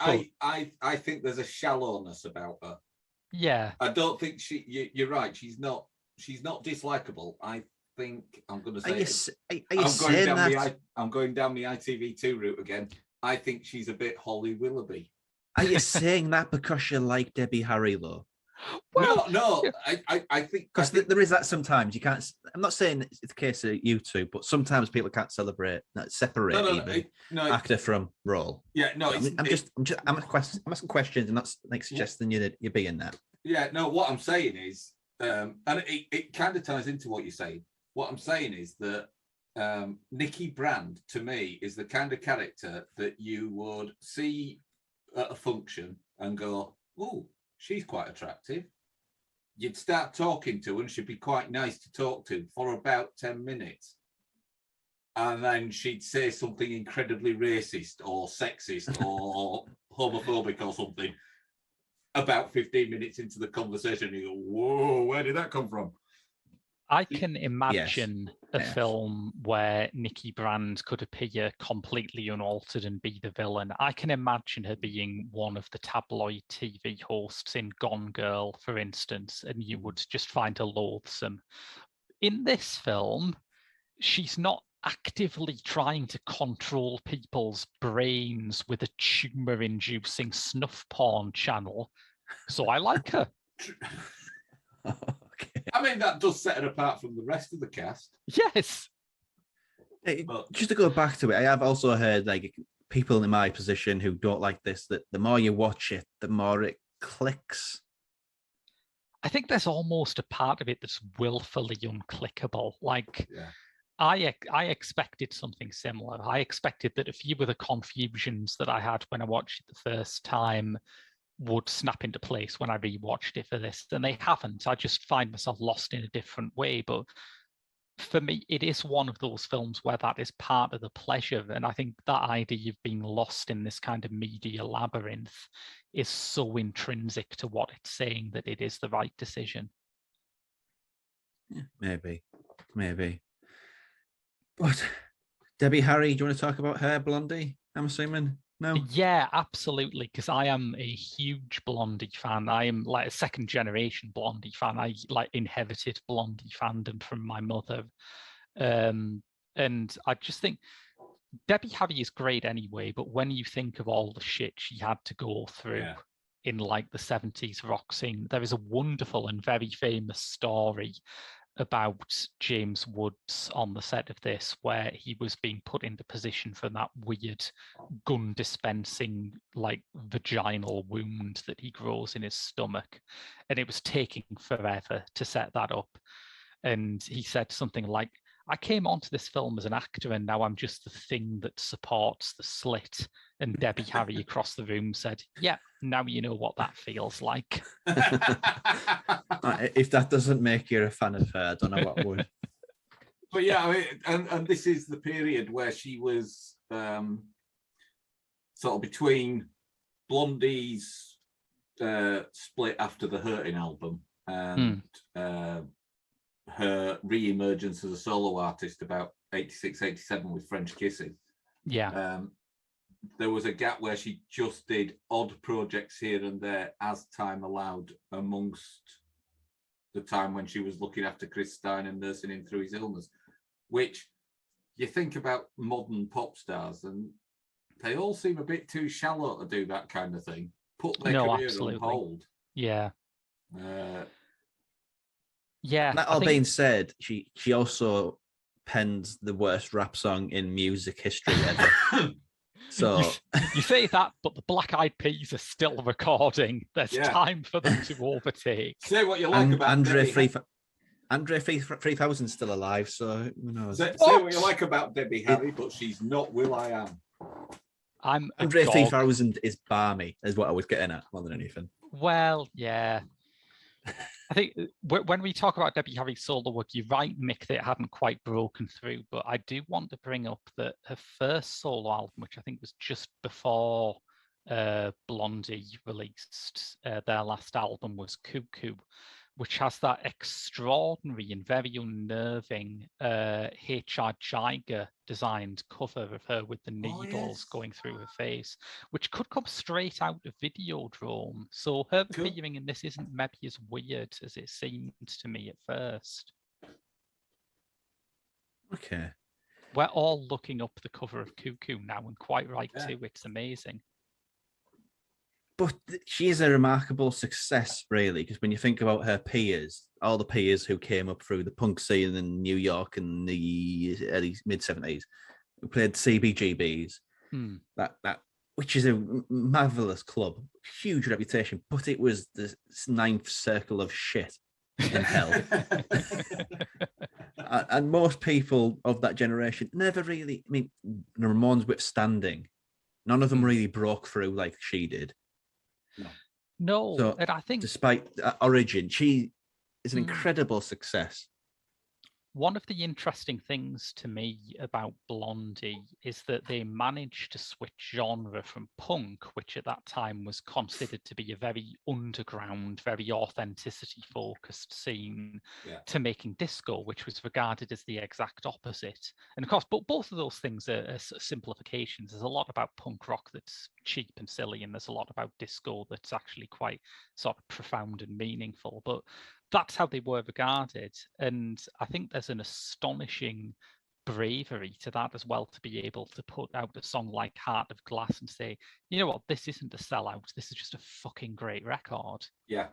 I think there's a shallowness about her. Yeah. I don't think you're right. She's not dislikable. I think I'm going to say. I'm going down the ITV2 route again. I think she's a bit Holly Willoughby. Are you saying that because you like Debbie Harry, though? Well, no. I think because there is that sometimes you can't. I'm not saying it's the case of you two, but sometimes people can't separate actor from role. Yeah, no. I'm asking questions and not like suggesting you're being that. Yeah, no. What I'm saying is, and it kind of ties into what you're saying. What I'm saying is that Nikki Brand, to me, is the kind of character that you would see at a function and go, "Oh, she's quite attractive." You'd start talking to her and she'd be quite nice to talk to for about 10 minutes. And then she'd say something incredibly racist or sexist or homophobic or something about 15 minutes into the conversation. You go, whoa, where did that come from? I can imagine a film where Nikki Brand could appear completely unaltered and be the villain. I can imagine her being one of the tabloid TV hosts in Gone Girl, for instance, and you would just find her loathsome. In this film, she's not actively trying to control people's brains with a tumor-inducing snuff porn channel, so I like her. I mean, that does set her apart from the rest of the cast. Yes. Just to go back to it, I have also heard like people in my position who don't like this, that the more you watch it, the more it clicks. I think there's almost a part of it that's willfully unclickable. Like, I expected something similar. I expected that a few of the confusions that I had when I watched it the first time would snap into place when I rewatched it for this, and they haven't. I just find myself lost in a different way. But for me, it is one of those films where that is part of the pleasure. And I think that idea of being lost in this kind of media labyrinth is so intrinsic to what it's saying that it is the right decision. Yeah, maybe. But Debbie Harry, do you want to talk about her, Blondie? I'm assuming. No. Yeah, absolutely. Because I am a huge Blondie fan. I am like a second generation Blondie fan. I like inherited Blondie fandom from my mother. And I just think Debbie Harry is great anyway, but when you think of all the shit she had to go through in like the 70s rock scene. There is a wonderful and very famous story about James Woods on the set of this, where he was being put into position for that weird gun dispensing, like vaginal wound that he grows in his stomach. And it was taking forever to set that up. And he said something like, I came onto this film as an actor and now I'm just the thing that supports the slit. And Debbie Harry across the room said, yeah, now you know what that feels like. If that doesn't make you a fan of her, I don't know what would. But yeah, I mean, and this is the period where she was sort of between Blondie's split after the Hurting album and her re-emergence as a solo artist about 86, 87 with French Kissing. Yeah. There was a gap where she just did odd projects here and there as time allowed, amongst the time when she was looking after Chris Stein and nursing him through his illness, which you think about modern pop stars and they all seem a bit too shallow to do that kind of thing. Put their career on hold. Yeah. That all being said, she also penned the worst rap song in music history ever. So you say that, but the Black Eyed Peas are still recording. There's time for them to overtake. Say what you like about Andre 3000's still alive, so who knows? Say what you like about Debbie Harry, but she's not will.i.am. Andre 3000 is balmy, is what I was getting at more than anything. Well, yeah. I think when we talk about Debbie Harry's solo work, you're right, Mick, that it hadn't quite broken through. But I do want to bring up that her first solo album, which I think was just before Blondie released their last album, was Cuckoo, which has that extraordinary and very unnerving H.R. Giger designed cover of her with the needles going through her face, which could come straight out of Videodrome. So her appearing in this isn't maybe as weird as it seemed to me at first. Okay. We're all looking up the cover of Cuckoo now, and quite right too. It's amazing. But she is a remarkable success, really, because when you think about her peers, all the peers who came up through the punk scene in New York in the early mid-70s, who played CBGBs, that which is a marvelous club, huge reputation, but it was the ninth circle of shit in hell. And most people of that generation never really, I mean, the Ramones withstanding, none of them really broke through like she did. No, so, and I think despite origin, she is an incredible success. One of the interesting things to me about Blondie is that they managed to switch genre from punk, which at that time was considered to be a very underground, very authenticity-focused scene, to making disco, which was regarded as the exact opposite. And of course, both of those things are simplifications. There's a lot about punk rock that's cheap and silly, and there's a lot about disco that's actually quite sort of profound and meaningful. But that's how they were regarded. And I think there's an astonishing bravery to that as well, to be able to put out a song like Heart of Glass and say, you know what, this isn't a sellout, this is just a fucking great record. Yeah.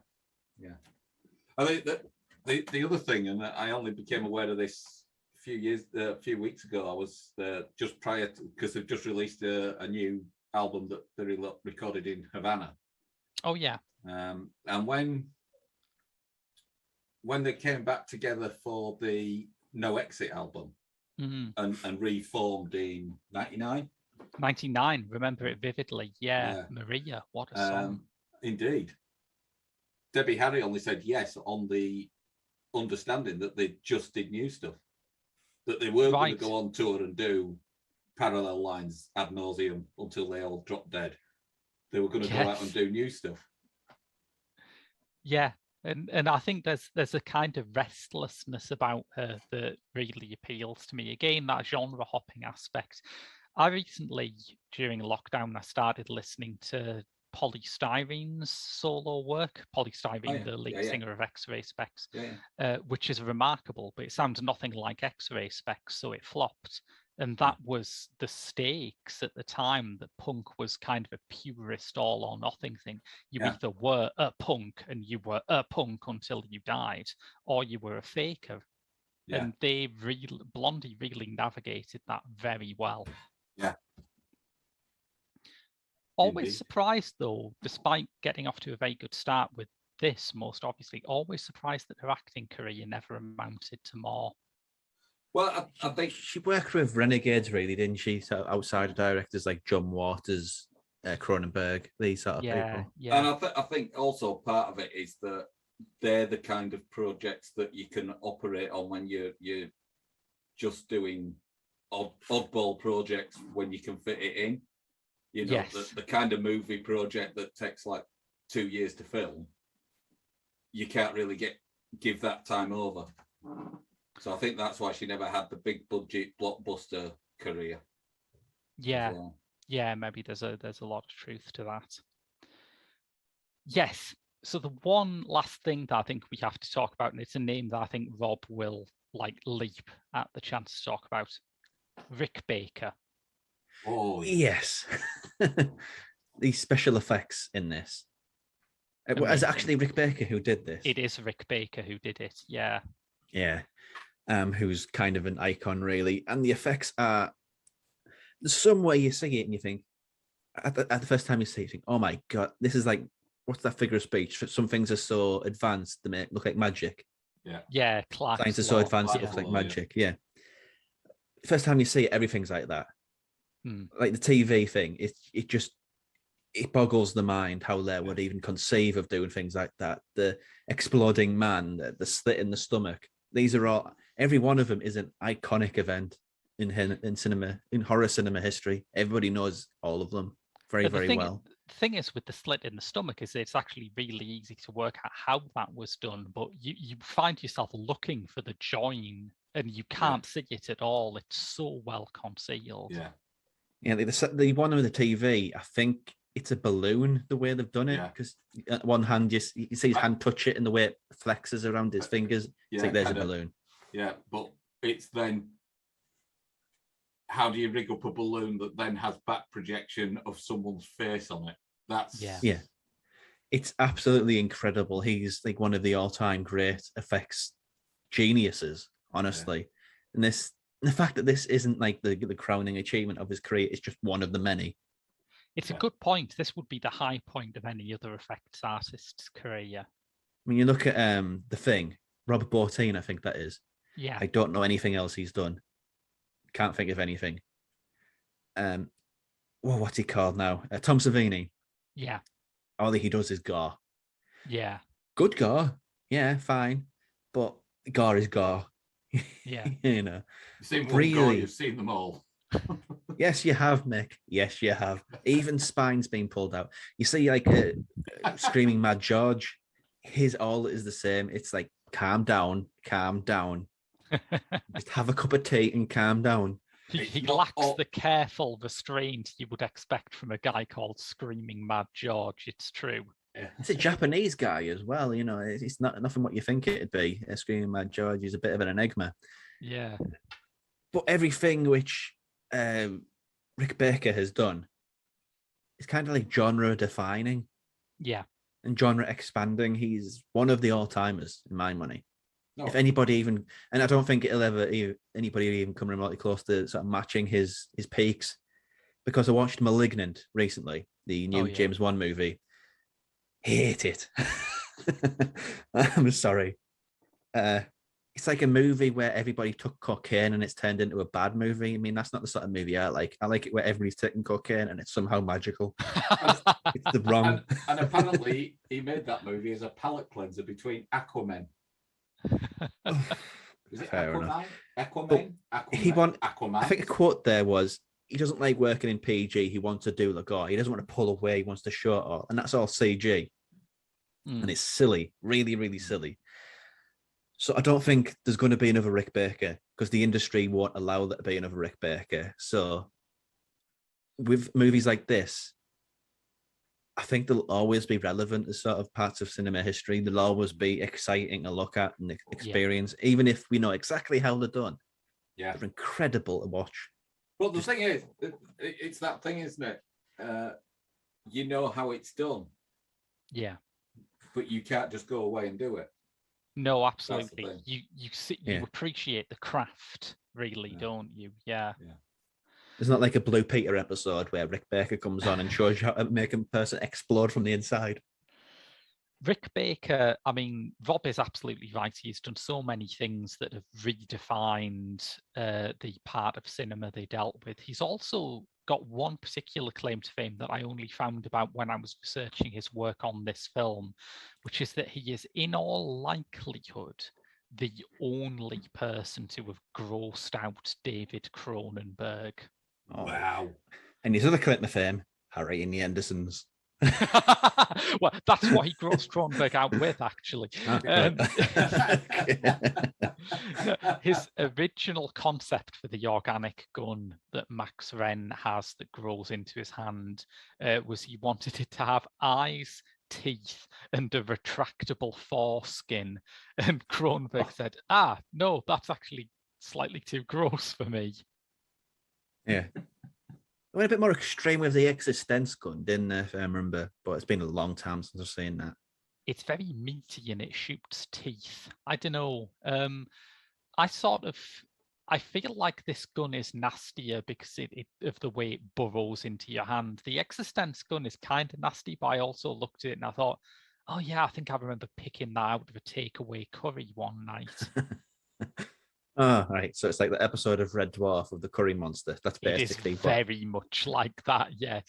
I think that the other thing, and I only became aware of this a few weeks ago, I was just prior to, because they've just released a new album that they recorded in Havana. Oh yeah. And when they came back together for the No Exit album and reformed in 99. 99, remember it vividly. Yeah. Maria, what a song. Indeed. Debbie Harry only said yes on the understanding that they just did new stuff, that they weren't going to go on tour and do parallel lines ad nauseum until they all dropped dead. They were going to go out and do new stuff. Yeah. And I think there's a kind of restlessness about her that really appeals to me. Again, that genre hopping aspect. I recently, during lockdown, I started listening to Polly Styrene's solo work. Polly Styrene, the lead singer of X-Ray Specs, which is remarkable, but it sounds nothing like X-Ray Specs, so it flopped. And that was the stakes at the time, that punk was kind of a purist all or nothing thing. You Yeah. either were a punk and you were a punk until you died, or you were a faker. Yeah. And Blondie really navigated that very well. Yeah. Always Indeed. surprised though, despite getting off to a very good start with this, most obviously, always surprised that her acting career never amounted to more. Well, I think she worked with renegades, really, didn't she? So outside directors like John Waters, Cronenberg, these sort of people. And I think also part of it is that they're the kind of projects that you can operate on when you're just doing oddball projects when you can fit it in. You know, the kind of movie project that takes like 2 years to film, you can't really give that time over. So I think that's why she never had the big budget blockbuster career. Yeah, well. yeah, maybe there's a lot of truth to that. Yes. So the one last thing that I think we have to talk about, and it's a name that I think Rob will like leap at the chance to talk about, Rick Baker. Oh yes. These special effects in this. Is it actually Rick Baker who did this? It is Rick Baker who did it. Yeah. Yeah. Who's kind of an icon, really. And the effects are, there's some way you see it and you think, at the first time you see it, you think, oh my God, this is like, what's that figure of speech? Some things are so advanced, they make look like magic. Yeah. Yeah, Clark's Science is so advanced, it looks like magic. Yeah. First time you see it, everything's like that. Like the TV thing, it boggles the mind how they would even conceive of doing things like that. The exploding man, the slit in the stomach. These are all, every one of them is an iconic event in cinema, in horror cinema history. Everybody knows all of them very well. The thing is with the slit in the stomach is it's actually really easy to work out how that was done, but you find yourself looking for the join and you can't see it at all. It's so well concealed. Yeah, the one with the TV, I think it's a balloon, the way they've done it, because at one hand, you see his hand touch it and the way it flexes around his fingers. It's like there's a balloon. Yeah, but it's then, how do you rig up a balloon that then has back projection of someone's face on it? That's... Yeah. It's absolutely incredible. He's like one of the all-time great effects geniuses, honestly. And the fact that this isn't like the crowning achievement of his career, it's just one of the many. It's a good point. This would be the high point of any other effects artist's career. When you look at The Thing, Robert Bottin, I think that is. Yeah. I don't know anything else he's done. Can't think of anything. What's he called now? Tom Savini. Yeah. All he does is gore. Yeah. Good gore. Yeah, fine. But gore is gore. Yeah. You know. You've seen one gore, you've seen them all. Yes, you have, Mick. Yes, you have. Even spine's been pulled out. You see, like Screaming Mad George, his all is the same. It's like, calm down, calm down. Just have a cup of tea and calm down. He lacks the careful restraint you would expect from a guy called Screaming Mad George. It's true. It's a Japanese guy as well. You know, it's not nothing what you think it'd be. Screaming Mad George is a bit of an enigma. Yeah. But everything which Rick Baker has done is kind of like genre defining. Yeah. And genre expanding. He's one of the all-timers, in my money. No. If anybody even, and I don't think it'll ever anybody even come remotely close to sort of matching his peaks, because I watched *Malignant* recently, the new James Wan movie. Hate it. I'm sorry. It's like a movie where everybody took cocaine and it's turned into a bad movie. I mean, that's not the sort of movie I like. I like it where everybody's taking cocaine and it's somehow magical. It's the wrong. And apparently, he made that movie as a palate cleanser between Aquaman. Is it Fair Aquaman? Aquaman? Aquaman. I think a quote there was, he doesn't like working in PG. He wants to do the gore. He doesn't want to pull away. He wants to show it all. And that's all CG. And it's silly, really, really silly. So I don't think there's going to be another Rick Baker because the industry won't allow there to be another Rick Baker. So with movies like this, I think they'll always be relevant as sort of parts of cinema history. They'll always be exciting to look at and experience, even if we know exactly how they're done. Yeah. They're incredible to watch. But the thing is, it's that thing, isn't it? You know how it's done, Yeah. but you can't just go away and do it. No, That's the absolutely. thing. You appreciate the craft, really, don't you? Yeah. It's not like a Blue Peter episode where Rick Baker comes on and shows you how to make a person explode from the inside. Rick Baker, I mean, Rob is absolutely right. He's done so many things that have redefined the part of cinema they dealt with. He's also got one particular claim to fame that I only found about when I was researching his work on this film, which is that he is, in all likelihood, the only person to have grossed out David Cronenberg. Oh. Wow. And his other claim to fame, Harry and the Andersons. Well, that's what he grossed Cronenberg out with, actually. His original concept for the organic gun that Max Wren has that grows into his hand was he wanted it to have eyes, teeth, and a retractable foreskin. And Cronenberg said, no, that's actually slightly too gross for me. Yeah. I went a bit more extreme with the Existence gun, didn't they, if I remember? But it's been a long time since I've seen that. It's very meaty and it shoots teeth. I don't know. I feel like this gun is nastier because of the way it burrows into your hand. The Existence gun is kind of nasty, but I also looked at it and I thought, oh yeah, I think I remember picking that out of a takeaway curry one night. Oh, right. So it's like the episode of Red Dwarf of the curry monster. That's basically it is very much like that, yes.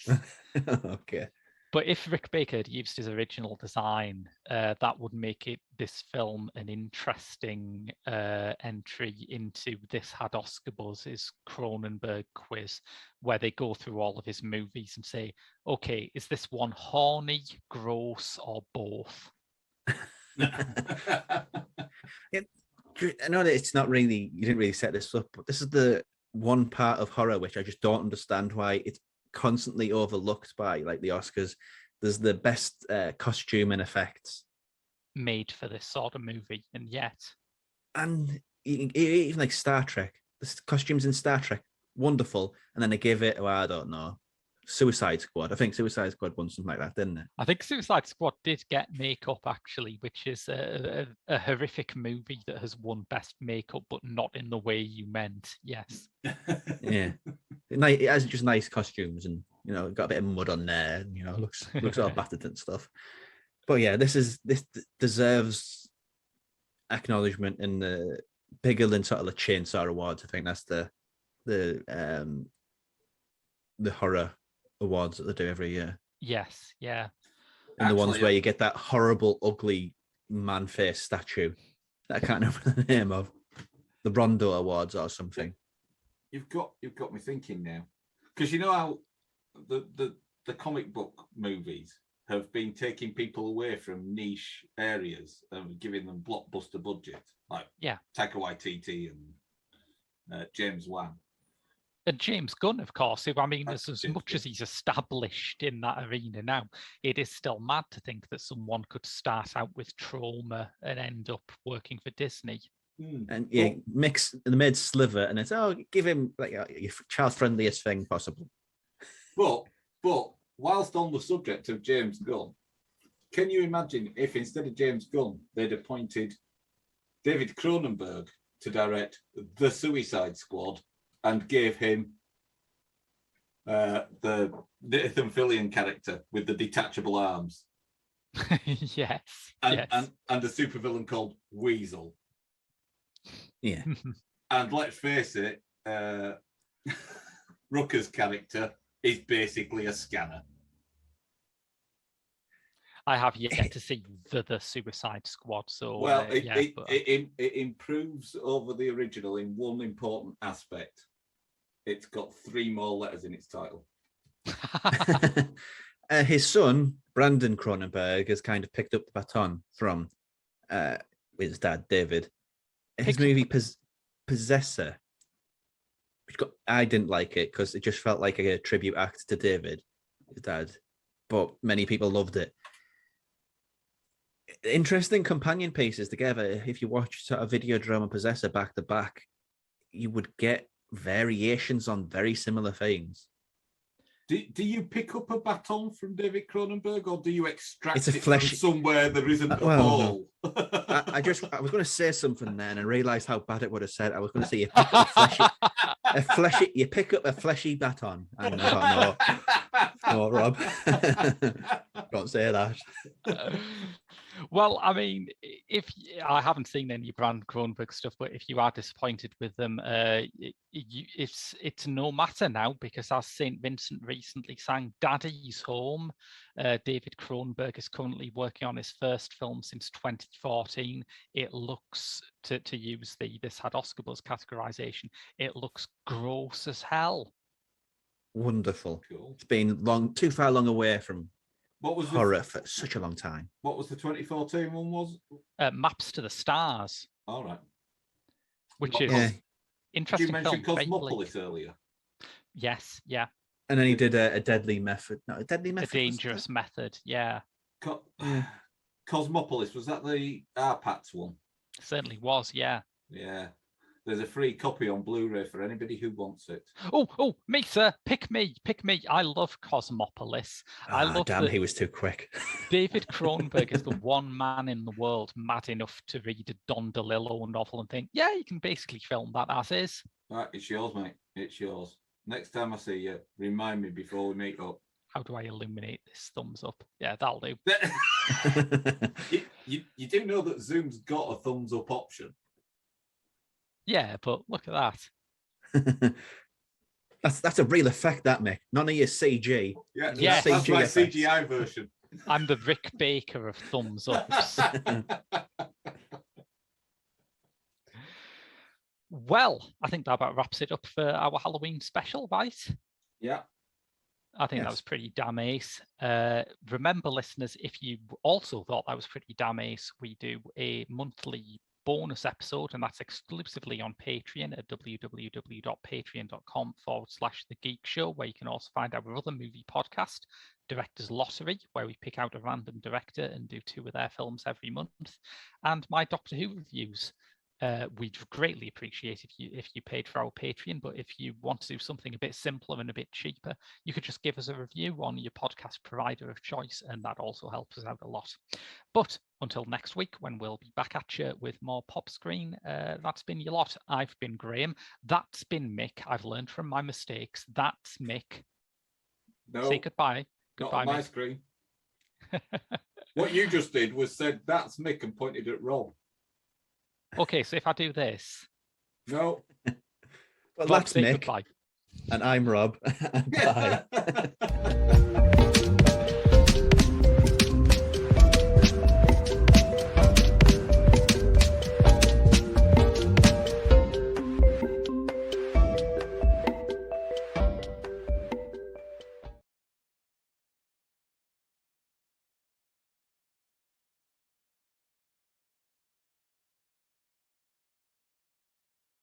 Okay. But if Rick Baker had used his original design, that would make this film an interesting entry into This Had Oscar Buzz's Cronenberg quiz, where they go through all of his movies and say, okay, is this one horny, gross, or both? I know that it's not really, you didn't really set this up, but this is the one part of horror which I just don't understand why it's constantly overlooked by like the Oscars. There's the best costume and effects made for this sort of movie, and yet. And even like Star Trek, the costumes in Star Trek, wonderful. And then they give it, well, I don't know, Suicide Squad. I think Suicide Squad won something like that, didn't it? I think Suicide Squad did get makeup, actually, which is a horrific movie that has won best makeup, but not in the way you meant. Yes. Yeah. It has just nice costumes and, got a bit of mud on there. And, looks all battered and stuff. But yeah, this deserves acknowledgement in the bigger than sort of the Chainsaw Awards. I think that's the horror awards that they do every year. Yes, yeah. And the ones where you get that horrible, ugly man face statue that I can't remember the name of. The Rondo Awards or something. You've got me thinking now. Because you know how the comic book movies have been taking people away from niche areas and giving them blockbuster budgets, like Taika Waititi and James Wan. And James Gunn, of course, who, I mean, as much as he's established in that arena now, it is still mad to think that someone could start out with trauma and end up working for Disney. And mix the mid sliver, and it's give him like your child friendliest thing possible. But whilst on the subject of James Gunn, can you imagine if instead of James Gunn they'd appointed David Cronenberg to direct The Suicide Squad and gave him the Nathan Fillion character with the detachable arms? Yes. And a supervillain called Weasel. Yeah. And let's face it, Rucker's character is basically a scanner. I have yet to see the Suicide Squad, so well, it improves over the original in one important aspect. It's got 3 more letters in its title. His son, Brandon Cronenberg, has kind of picked up the baton from his dad, David. His movie Possessor, I didn't like it because it just felt like a tribute act to David, his dad, but many people loved it. Interesting companion pieces together. If you watch sort of Videodrome and Possessor back to back, you would get variations on very similar things. Do you pick up a baton from David Cronenberg, or do you extract It's a it fleshy- from somewhere there isn't a well, hole? I was going to say something then and realised how bad it would have said. I was going to say you pick up you pick up a fleshy baton, and I thought, no, Rob, don't say that. Well, I mean, I haven't seen any Brand Cronenberg stuff, but if you are disappointed with them, it's no matter now, because as St. Vincent recently sang Daddy's Home, David Cronenberg is currently working on his first film since 2014. It looks, to use this had Oscar buzz categorization, it looks gross as hell. Wonderful. Cool. It's been too far long away from What was horror for such a long time. What was the 2014 one? Was Maps to the Stars, all right. which What- is Yeah. interesting. Did you mention film, very Cosmopolis bleak. earlier? Yes, yeah, And then he did a deadly method. No, a deadly a method. dangerous method. Yeah, Yeah. Cosmopolis, was that the RPATS one? certainly was. Yeah. Yeah. There's a free copy on Blu-ray for anybody who wants it. Oh, me, sir, pick me. I love Cosmopolis. I love Damn, that he was too quick. David Cronenberg is the one man in the world mad enough to read a Don DeLillo novel and think, yeah, you can basically film that as is. All right, it's yours, mate. It's yours. Next time I see you, remind me before we meet up. How do I illuminate this thumbs up? Yeah, that'll do. You do know that Zoom's got a thumbs up option. Yeah, but look at that. That's a real effect, that, Mick. None of your CG. Yeah, Yes. that's my effects. CGI version. I'm the Rick Baker of thumbs ups. Well, I think that about wraps it up for our Halloween special, right? Yeah. I think that Yes. was pretty damn ace. Remember, listeners, if you also thought that was pretty damn ace, we do a monthly bonus episode, and that's exclusively on Patreon at www.patreon.com/The Geek Show, where you can also find our other movie podcast, Director's Lottery, where we pick out a random director and do 2 of their films every month, and my Doctor Who reviews. We'd greatly appreciate if you paid for our Patreon, but if you want to do something a bit simpler and a bit cheaper, you could just give us a review on your podcast provider of choice, and that also helps us out a lot. But until next week, when we'll be back at you with more Pop Screen, that's been your lot. I've been Graham. That's been Mick. I've learned from my mistakes. That's Mick. No, Say goodbye. not Goodbye, on my Mick. screen. What you just did was said, that's Mick, and pointed at Rob. Okay, so if I do this, No. Well, Rob, that's say Mick, goodbye. and I'm Rob. Bye.